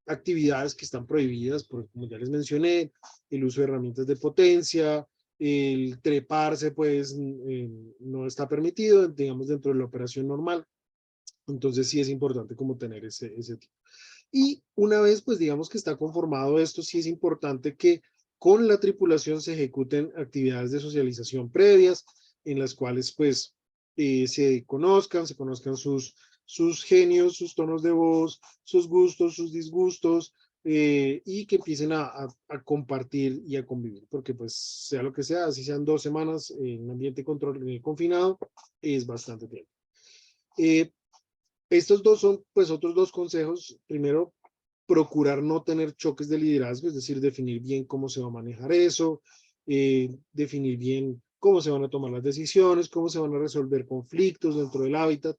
actividades que están prohibidas, por, como ya les mencioné, el uso de herramientas de potencia, el treparse pues no está permitido, digamos, dentro de la operación normal. Entonces sí es importante como tener ese tipo. Y una vez pues digamos que está conformado esto, sí es importante que con la tripulación se ejecuten actividades de socialización previas en las cuales pues se conozcan sus genios, sus tonos de voz, sus gustos, sus disgustos, y que empiecen a compartir y a convivir, porque pues sea lo que sea, así sean 2 semanas en un ambiente confinado, es bastante tiempo. Eh, Estos dos son pues otros dos consejos. Primero, procurar no tener choques de liderazgo, es decir, definir bien cómo se va a manejar eso, definir bien cómo se van a tomar las decisiones, cómo se van a resolver conflictos dentro del hábitat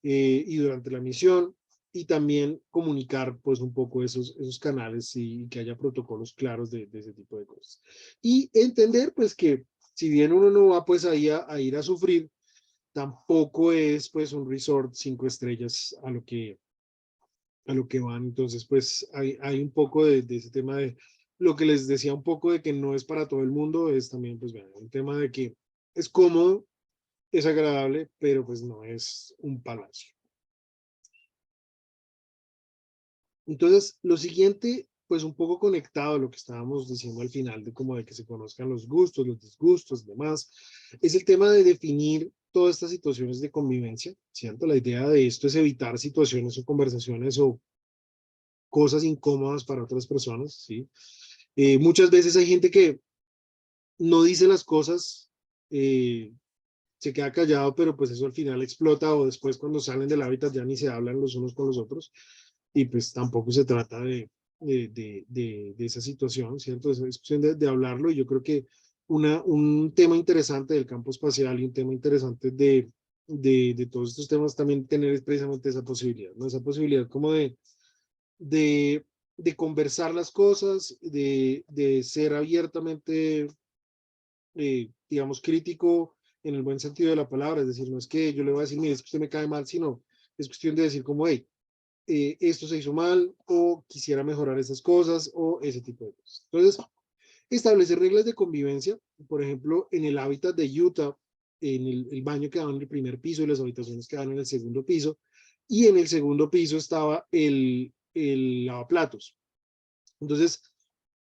y durante la misión, y también comunicar pues un poco esos canales y que haya protocolos claros de ese tipo de cosas. Y entender pues que si bien uno no va pues ahí a ir a sufrir, tampoco es pues un resort 5 estrellas a lo que van. Entonces, pues hay un poco de ese tema de lo que les decía un poco de que no es para todo el mundo, es también pues bueno, un tema de que es cómodo, es agradable, pero pues no es un palacio. Entonces, lo siguiente, pues un poco conectado a lo que estábamos diciendo al final, de como de que se conozcan los gustos, los disgustos y demás, es el tema de definir todas estas situaciones de convivencia, ¿cierto? La idea de esto es evitar situaciones o conversaciones o cosas incómodas para otras personas, ¿sí? Muchas veces hay gente que no dice las cosas, eh, se queda callado, pero pues eso al final explota o después cuando salen del hábitat ya ni se hablan los unos con los otros y pues tampoco se trata de esa situación, ¿cierto? Es cuestión de hablarlo y yo creo que un tema interesante del campo espacial y un tema interesante de todos estos temas también tener precisamente esa posibilidad, ¿no? Esa posibilidad como de, de conversar las cosas, de ser abiertamente, digamos, crítico en el buen sentido de la palabra, es decir, no es que yo le voy a decir, mire, es que usted me cae mal, sino es cuestión de decir como, hey, esto se hizo mal o quisiera mejorar esas cosas o ese tipo de cosas. Entonces, establecer reglas de convivencia, por ejemplo, en el hábitat de Utah, en el baño quedaba en el primer piso y las habitaciones quedaban en el segundo piso, y en el segundo piso estaba el lavaplatos. Entonces,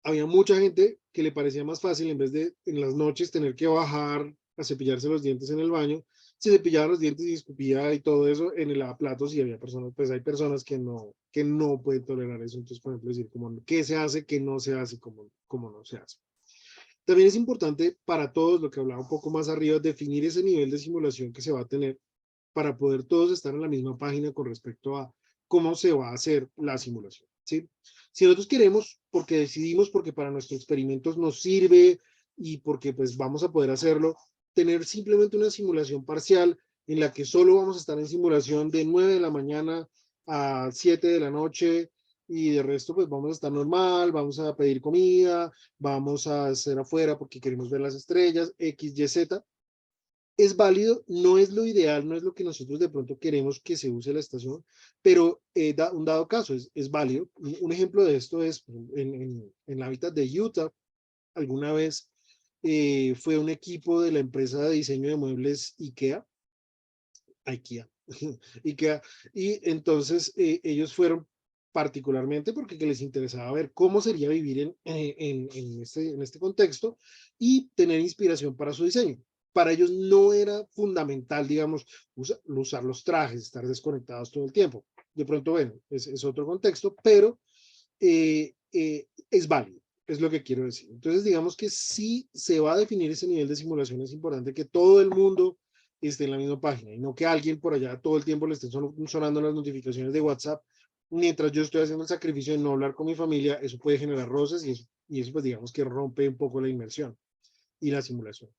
había mucha gente que le parecía más fácil, en vez de en las noches tener que bajar a cepillarse los dientes en el baño, se cepillaba los dientes y escupía y todo eso en el lavaplatos, y había personas, pues hay personas que no pueden tolerar eso. Entonces, por ejemplo, decir como qué se hace, qué no se hace, cómo no se hace. También es importante para todos, lo que hablaba un poco más arriba, definir ese nivel de simulación que se va a tener para poder todos estar en la misma página con respecto a cómo se va a hacer la simulación, ¿sí? Si nosotros queremos, porque decidimos, porque para nuestros experimentos nos sirve y porque pues vamos a poder hacerlo, tener simplemente una simulación parcial en la que solo vamos a estar en simulación de 9 de la mañana a 7 de la noche, y de resto pues vamos a estar normal, vamos a pedir comida, vamos a hacer afuera porque queremos ver las estrellas, X, Y, Z. Es válido, no es lo ideal, no es lo que nosotros de pronto queremos que se use la estación, pero un dado caso es válido. Un ejemplo de esto es en la hábitat de Utah, alguna vez fue un equipo de la empresa de diseño de muebles IKEA, IKEA, y entonces ellos fueron particularmente porque les interesaba ver cómo sería vivir en este contexto y tener inspiración para su diseño. Para ellos no era fundamental, digamos, usar los trajes, estar desconectados todo el tiempo. De pronto, bueno, es otro contexto, pero es válido, es lo que quiero decir. Entonces, digamos que si se va a definir ese nivel de simulación, es importante que todo el mundo esté en la misma página y no que alguien por allá todo el tiempo le estén sonando las notificaciones de WhatsApp mientras yo estoy haciendo el sacrificio de no hablar con mi familia. Eso puede generar roces y eso pues digamos que rompe un poco la inmersión y la simulación.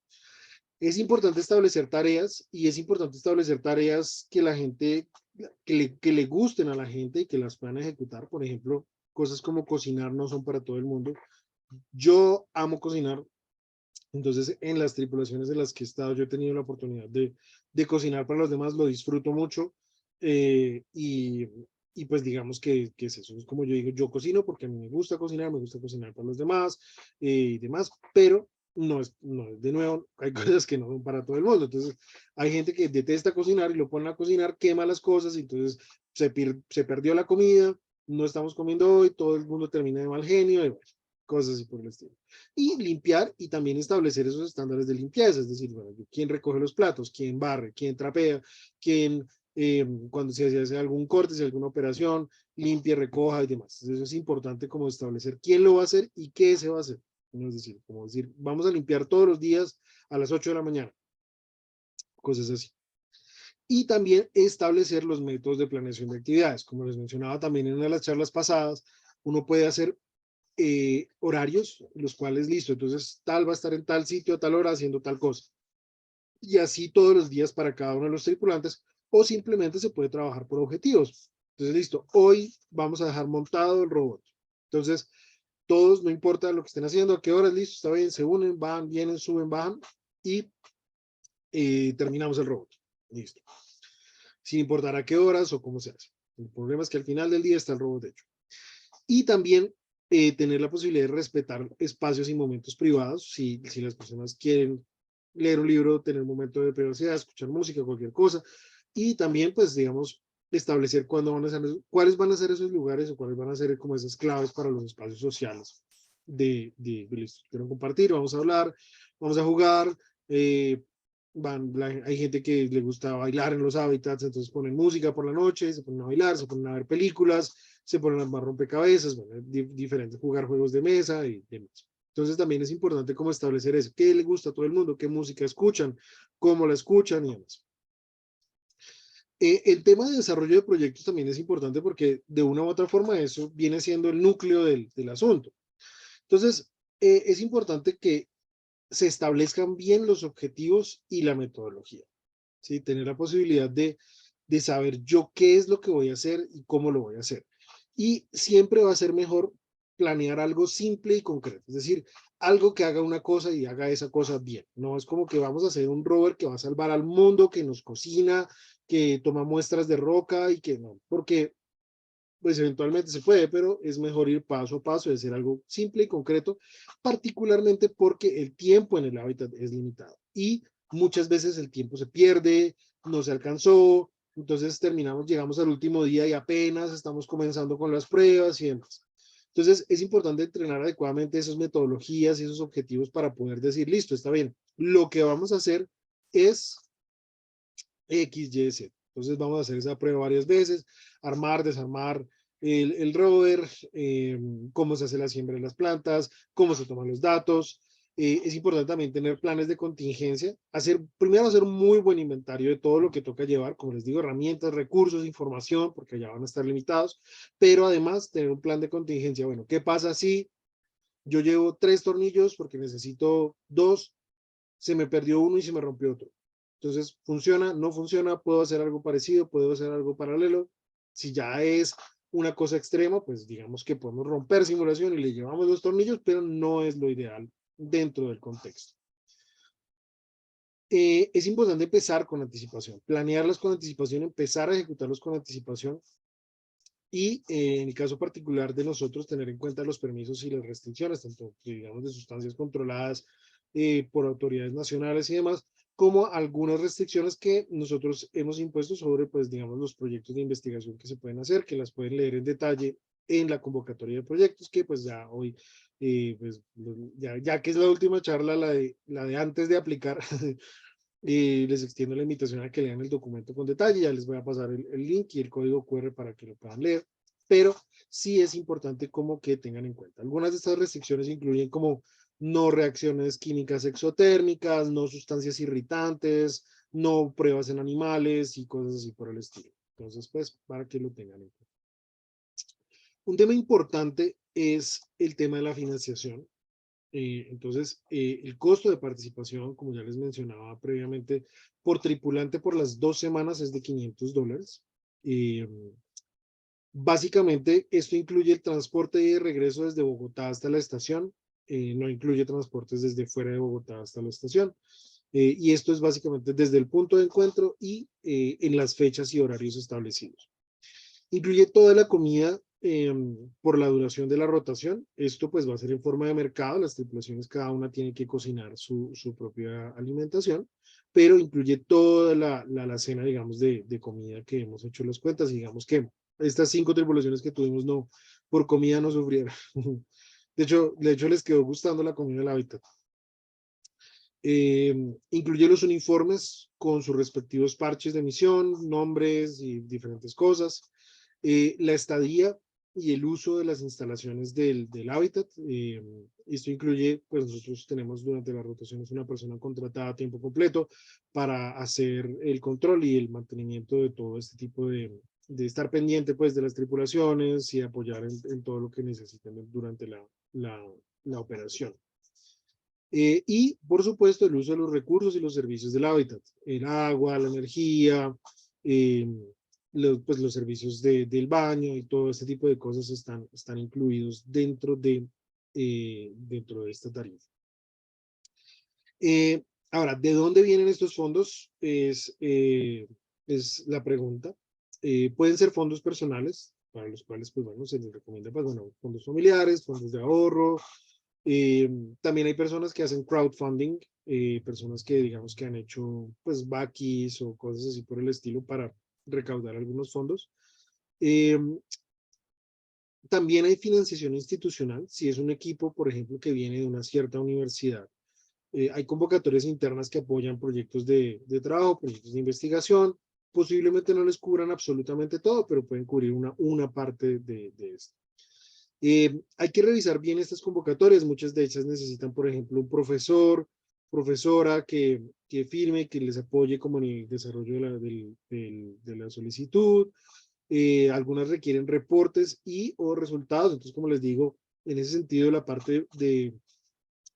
Es importante establecer tareas y es importante establecer tareas que la gente, que le gusten a la gente y que las puedan ejecutar. Por ejemplo, cosas como cocinar no son para todo el mundo. Yo amo cocinar, entonces en las tripulaciones en las que he estado yo he tenido la oportunidad de cocinar para los demás, lo disfruto mucho eh, y, y pues digamos que es eso, es como yo digo, yo cocino porque a mí me gusta cocinar para los demás y demás, pero no es de nuevo, hay cosas que no son para todo el mundo, entonces hay gente que detesta cocinar y lo ponen a cocinar, quema las cosas y entonces se perdió la comida, no estamos comiendo hoy, todo el mundo termina de mal genio y bueno, cosas así por el estilo y limpiar y también establecer esos estándares de limpieza, es decir, bueno, quién recoge los platos, quién barre, quién trapea, quién cuando se hace algún corte, si hay alguna operación, limpie, recoja y demás. Entonces, eso es importante como establecer quién lo va a hacer y qué se va a hacer. Es decir, como decir, vamos a limpiar todos los días a las 8 de la mañana, cosas así. Y también establecer los métodos de planeación de actividades. Como les mencionaba también en una de las charlas pasadas, uno puede hacer horarios, los cuales, listo, entonces tal va a estar en tal sitio a tal hora haciendo tal cosa. Y así todos los días para cada uno de los tripulantes, o simplemente se puede trabajar por objetivos. Entonces, listo, hoy vamos a dejar montado el robot. Entonces, todos, no importa lo que estén haciendo, a qué horas, listo, está bien, se unen, van, vienen, suben, bajan y terminamos el robot. Listo. Sin importar a qué horas o cómo se hace. El problema es que al final del día está el robot hecho. Y también tener la posibilidad de respetar espacios y momentos privados, si las personas quieren leer un libro, tener un momento de privacidad, escuchar música, cualquier cosa, y también, pues, digamos, establecer cuándo van a ser, cuáles van a ser esos lugares o cuáles van a ser como esas claves para los espacios sociales listo, quiero compartir, vamos a hablar, vamos a jugar, hay gente que le gusta bailar en los hábitats, entonces ponen música por la noche, se ponen a bailar, se ponen a ver películas, se ponen a armar rompecabezas, bueno, diferentes, jugar juegos de mesa y demás. Entonces también es importante como establecer eso, qué le gusta a todo el mundo, qué música escuchan, cómo la escuchan y demás. El tema de desarrollo de proyectos también es importante porque de una u otra forma eso viene siendo el núcleo del asunto. Entonces, es importante que se establezcan bien los objetivos y la metodología. ¿Sí? Tener la posibilidad de saber yo qué es lo que voy a hacer y cómo lo voy a hacer. Y siempre va a ser mejor planear algo simple y concreto, es decir, algo que haga una cosa y haga esa cosa bien. No es como que vamos a hacer un rover que va a salvar al mundo, que nos cocina, que toma muestras de roca y que no, porque pues eventualmente se puede, pero es mejor ir paso a paso y hacer algo simple y concreto, particularmente porque el tiempo en el hábitat es limitado y muchas veces el tiempo se pierde, no se alcanzó, entonces llegamos al último día y apenas estamos comenzando con las pruebas y demás. Entonces es importante entrenar adecuadamente esas metodologías y esos objetivos para poder decir, listo, está bien, lo que vamos a hacer es X, Y, Z. Entonces vamos a hacer esa prueba varias veces, armar, desarmar el rover, cómo se hace la siembra de las plantas, cómo se toman los datos. Es importante también tener planes de contingencia, primero hacer un muy buen inventario de todo lo que toca llevar, como les digo, herramientas, recursos, información, porque ya van a estar limitados, pero además tener un plan de contingencia. Bueno, ¿qué pasa si yo llevo 3 tornillos porque necesito 2, se me perdió uno y se me rompió otro? Entonces, funciona, no funciona, puedo hacer algo parecido, puedo hacer algo paralelo. Si ya es una cosa extrema, pues digamos que podemos romper simulación y le llevamos los tornillos, pero no es lo ideal dentro del contexto. Es importante empezar con anticipación, planearlas con anticipación, empezar a ejecutarlos con anticipación y en el caso particular de nosotros tener en cuenta los permisos y las restricciones, tanto digamos de sustancias controladas por autoridades nacionales y demás, como algunas restricciones que nosotros hemos impuesto sobre, pues digamos, los proyectos de investigación que se pueden hacer, que las pueden leer en detalle en la convocatoria de proyectos, que pues ya hoy, pues ya que es la última charla, la de antes de aplicar, les extiendo la invitación a que lean el documento con detalle. Ya les voy a pasar el link y el código QR para que lo puedan leer. Pero sí es importante como que tengan en cuenta. Algunas de estas restricciones incluyen como no reacciones químicas exotérmicas, no sustancias irritantes, no pruebas en animales y cosas así por el estilo. Entonces, pues, para que lo tengan en cuenta. Un tema importante es el tema de la financiación. Entonces, el costo de participación, como ya les mencionaba previamente, por tripulante por las 2 semanas es de $500. Eh, Básicamente, esto incluye el transporte y regreso desde Bogotá hasta la estación. No incluye transportes desde fuera de Bogotá hasta la estación. Y esto es básicamente desde el punto de encuentro y en las fechas y horarios establecidos. Incluye toda la comida por la duración de la rotación. Esto pues va a ser en forma de mercado. Las tripulaciones cada una tiene que cocinar su propia alimentación, pero incluye toda la cena, digamos, de comida que hemos hecho las cuentas. Y digamos que estas 5 tripulaciones que tuvimos no, por comida no sufrieron. De hecho les quedó gustando la comida del hábitat. Incluye los uniformes con sus respectivos parches de misión, nombres y diferentes cosas. La estadía y el uso de las instalaciones del hábitat. Esto incluye, pues nosotros tenemos durante las rotaciones una persona contratada a tiempo completo para hacer el control y el mantenimiento de todo este tipo de estar pendiente pues de las tripulaciones y apoyar en todo lo que necesiten durante la operación. Y, por supuesto, el uso de los recursos y los servicios del hábitat, el agua, la energía, eh, pues, los servicios del baño y todo este tipo de cosas están incluidos dentro de esta tarifa. Ahora, ¿de dónde vienen estos fondos? Es la pregunta. Pueden ser fondos personales, para los cuales, pues bueno, se les recomienda, pues bueno, fondos familiares, fondos de ahorro. También hay personas que hacen crowdfunding, personas que digamos que han hecho pues backis o cosas así por el estilo para recaudar algunos fondos. Eh, También hay financiación institucional, si es un equipo, por ejemplo, que viene de una cierta universidad. Hay convocatorias internas que apoyan proyectos de trabajo, proyectos de investigación. Posiblemente no les cubran absolutamente todo, pero pueden cubrir una parte de esto. Hay que revisar bien estas convocatorias. Muchas de ellas necesitan, por ejemplo, un profesor, profesora que firme, que les apoye como en el desarrollo de la solicitud. Algunas requieren reportes y o resultados. Entonces, como les digo, en ese sentido, la parte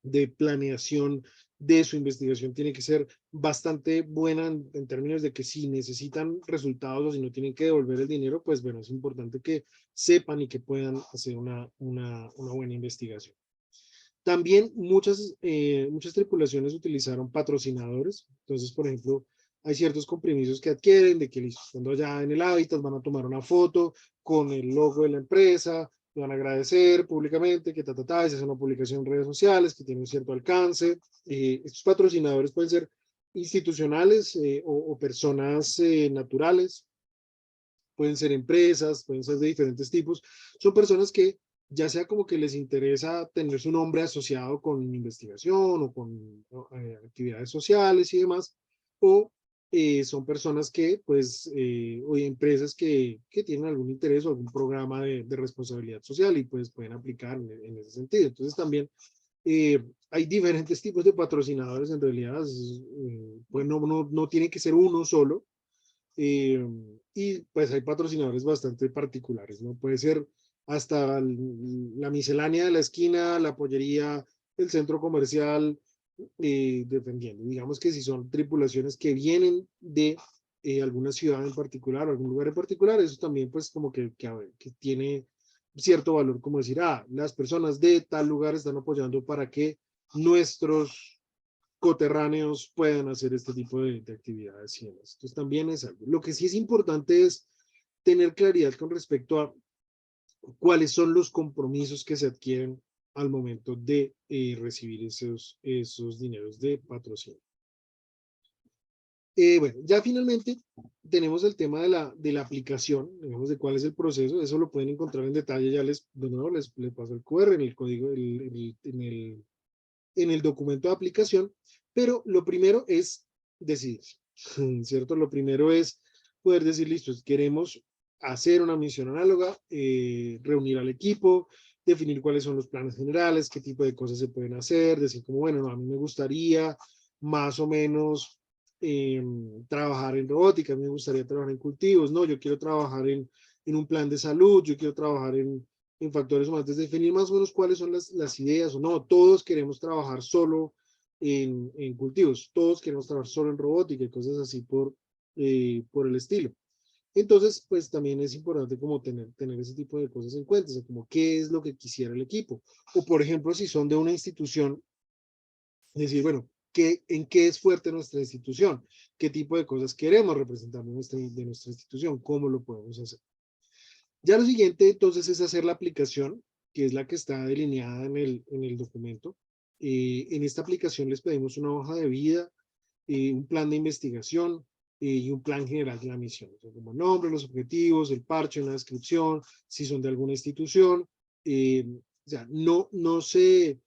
de planeación de su investigación tiene que ser bastante buena en términos de que si necesitan resultados o si no tienen que devolver el dinero, pues bueno, es importante que sepan y que puedan hacer una buena investigación. También muchas tripulaciones utilizaron patrocinadores. Entonces, por ejemplo, hay ciertos compromisos que adquieren de que cuando allá en el hábitat van a tomar una foto con el logo de la empresa, le van a agradecer públicamente que se hace una publicación en redes sociales que tiene un cierto alcance. Estos patrocinadores pueden ser institucionales o personas naturales, pueden ser empresas, pueden ser de diferentes tipos. Son personas que ya sea como que les interesa tener su nombre asociado con investigación o con actividades sociales y demás, o son personas que, pues, o empresas que tienen algún interés o algún programa de responsabilidad social y pues pueden aplicar en ese sentido. Entonces también hay diferentes tipos de patrocinadores en realidad, pues no tiene que ser uno solo, y pues hay patrocinadores bastante particulares, ¿no? Puede ser hasta la miscelánea de la esquina, la pollería, el centro comercial, dependiendo. Digamos que si son tripulaciones que vienen de alguna ciudad en particular o algún lugar en particular, eso también pues como que tiene cierto valor, como decir, las personas de tal lugar están apoyando para que nuestros coterráneos puedan hacer este tipo de actividades y demás. Entonces también es algo. Lo que sí es importante es tener claridad con respecto a cuáles son los compromisos que se adquieren al momento de recibir esos dineros de patrocinio. Bueno, ya finalmente tenemos el tema de la aplicación, digamos, de cuál es el proceso. Eso lo pueden encontrar en detalle. Ya de nuevo les paso el QR en el código, en el documento de aplicación. Pero lo primero es decidir, ¿cierto? Lo primero es poder decir, listo, queremos hacer una misión análoga, reunir al equipo, definir cuáles son los planes generales, qué tipo de cosas se pueden hacer, decir como, bueno, no, a mí me gustaría más o menos trabajar en robótica, a mí me gustaría trabajar en cultivos, no, yo quiero trabajar en un plan de salud, yo quiero trabajar en factores humanos, definir más o menos cuáles son las ideas o no, todos queremos trabajar solo en cultivos, todos queremos trabajar solo en robótica y cosas así por el estilo. Entonces, pues también es importante como tener ese tipo de cosas en cuenta, o sea, como qué es lo que quisiera el equipo. O por ejemplo, si son de una institución, decir, bueno, ¿en qué es fuerte nuestra institución? ¿Qué tipo de cosas queremos representar de nuestra institución? ¿Cómo lo podemos hacer? Ya lo siguiente entonces es hacer la aplicación, que es la que está delineada en el documento. En esta aplicación les pedimos una hoja de vida, un plan de investigación y un plan general de la misión. O sea, como el nombre, los objetivos, el parche, una descripción, si son de alguna institución. O sea, no se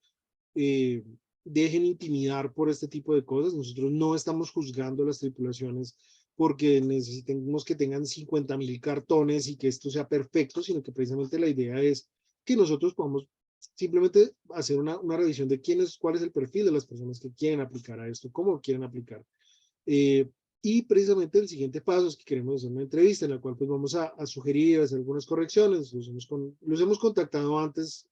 eh, dejen intimidar por este tipo de cosas. Nosotros no estamos juzgando las tripulaciones porque necesitemos que tengan 50.000 cartones y que esto sea perfecto, sino que precisamente la idea es que nosotros podamos simplemente hacer una revisión de cuál es el perfil de las personas que quieren aplicar a esto, cómo quieren aplicar. Eh, y precisamente el siguiente paso es que queremos hacer una entrevista en la cual pues vamos a sugerir, hacer algunas correcciones. Los hemos contactado antes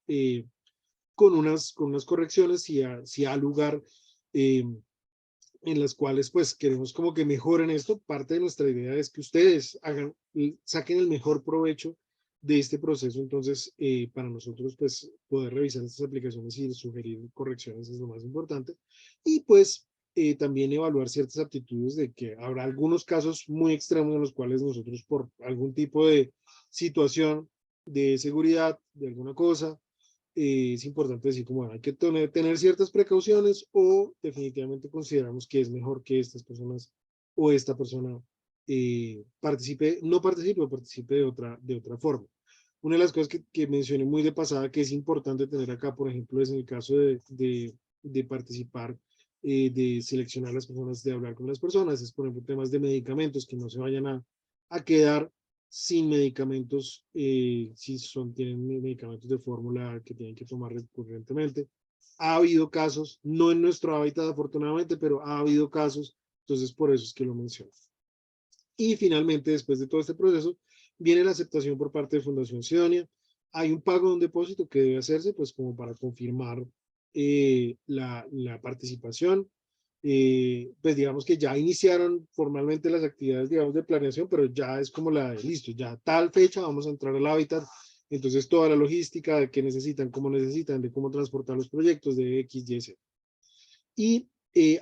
con unas correcciones si ha lugar en las cuales pues queremos como que mejoren esto. Parte de nuestra idea es que ustedes saquen el mejor provecho de este proceso. Entonces, para nosotros pues poder revisar estas aplicaciones y sugerir correcciones es lo más importante. Y pues también evaluar ciertas aptitudes de que habrá algunos casos muy extremos en los cuales nosotros por algún tipo de situación de seguridad, de alguna cosa, es importante decir como bueno, hay que tener ciertas precauciones o definitivamente consideramos que es mejor que estas personas o esta persona no participe o participe de otra forma. Una de las cosas que mencioné muy de pasada que es importante tener acá, por ejemplo, es en el caso de participar, de seleccionar las personas, de hablar con las personas, es por ejemplo temas de medicamentos que no se vayan a quedar sin medicamentos, si tienen medicamentos de fórmula que tienen que tomar recurrentemente. Ha habido casos, no en nuestro hábitat afortunadamente, pero ha habido casos, entonces por eso es que lo menciono. Y finalmente, después de todo este proceso, viene la aceptación por parte de Fundación Sidonia. Hay un pago de un depósito que debe hacerse, pues como para confirmar la participación. Pues digamos que ya iniciaron formalmente las actividades, digamos, de planeación, pero ya es como la de listo, ya tal fecha vamos a entrar al hábitat. Entonces toda la logística de qué necesitan, cómo necesitan, de cómo transportar los proyectos de X, Y, Z. Y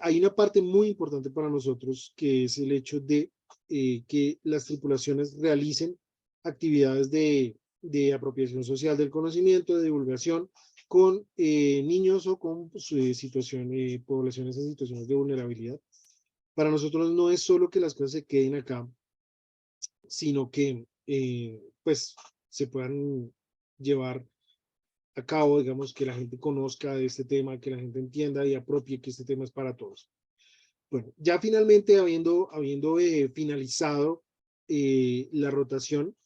hay una parte muy importante para nosotros que es el hecho de que las tripulaciones realicen actividades de apropiación social del conocimiento, de divulgación con niños o con poblaciones en situaciones de vulnerabilidad. Para nosotros no es solo que las cosas se queden acá, sino que pues se puedan llevar a cabo, digamos, que la gente conozca de este tema, que la gente entienda y apropie que este tema es para todos. Bueno, ya finalmente habiendo finalizado la rotación,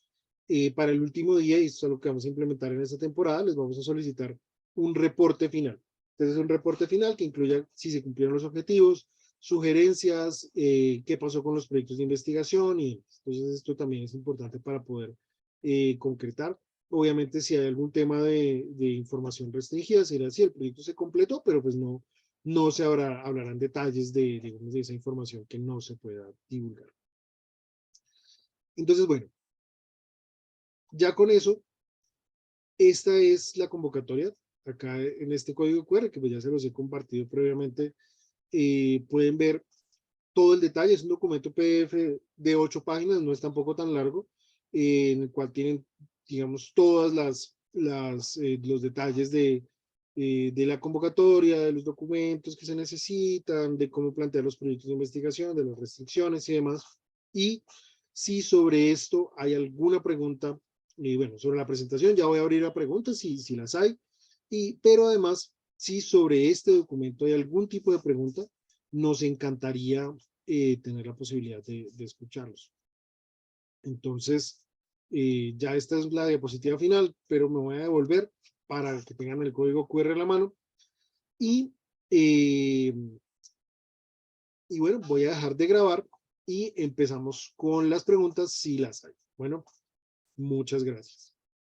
para el último día, y esto es lo que vamos a implementar en esta temporada, les vamos a solicitar un reporte final. Entonces, un reporte final que incluya si se cumplieron los objetivos, sugerencias, qué pasó con los proyectos de investigación, y entonces esto también es importante para poder concretar. Obviamente, si hay algún tema de información restringida, será así, el proyecto se completó, pero pues no se hablarán detalles digamos, de esa información que no se pueda divulgar. Entonces, bueno, ya con eso, esta es la convocatoria. Acá en este código QR, que pues ya se los he compartido previamente, pueden ver todo el detalle. Es un documento PDF de 8 páginas, no es tampoco tan largo, en el cual tienen, digamos, todas los detalles de la convocatoria, de los documentos que se necesitan, de cómo plantear los proyectos de investigación, de las restricciones y demás. Y si sobre esto hay alguna pregunta, bueno, sobre la presentación, ya voy a abrir a preguntas si las hay, pero además, si sobre este documento hay algún tipo de pregunta, nos encantaría tener la posibilidad de escucharlos. Entonces, ya esta es la diapositiva final, pero me voy a devolver para que tengan el código QR en la mano. Y, eh, y bueno, voy a dejar de grabar y empezamos con las preguntas si las hay. Bueno, muchas gracias.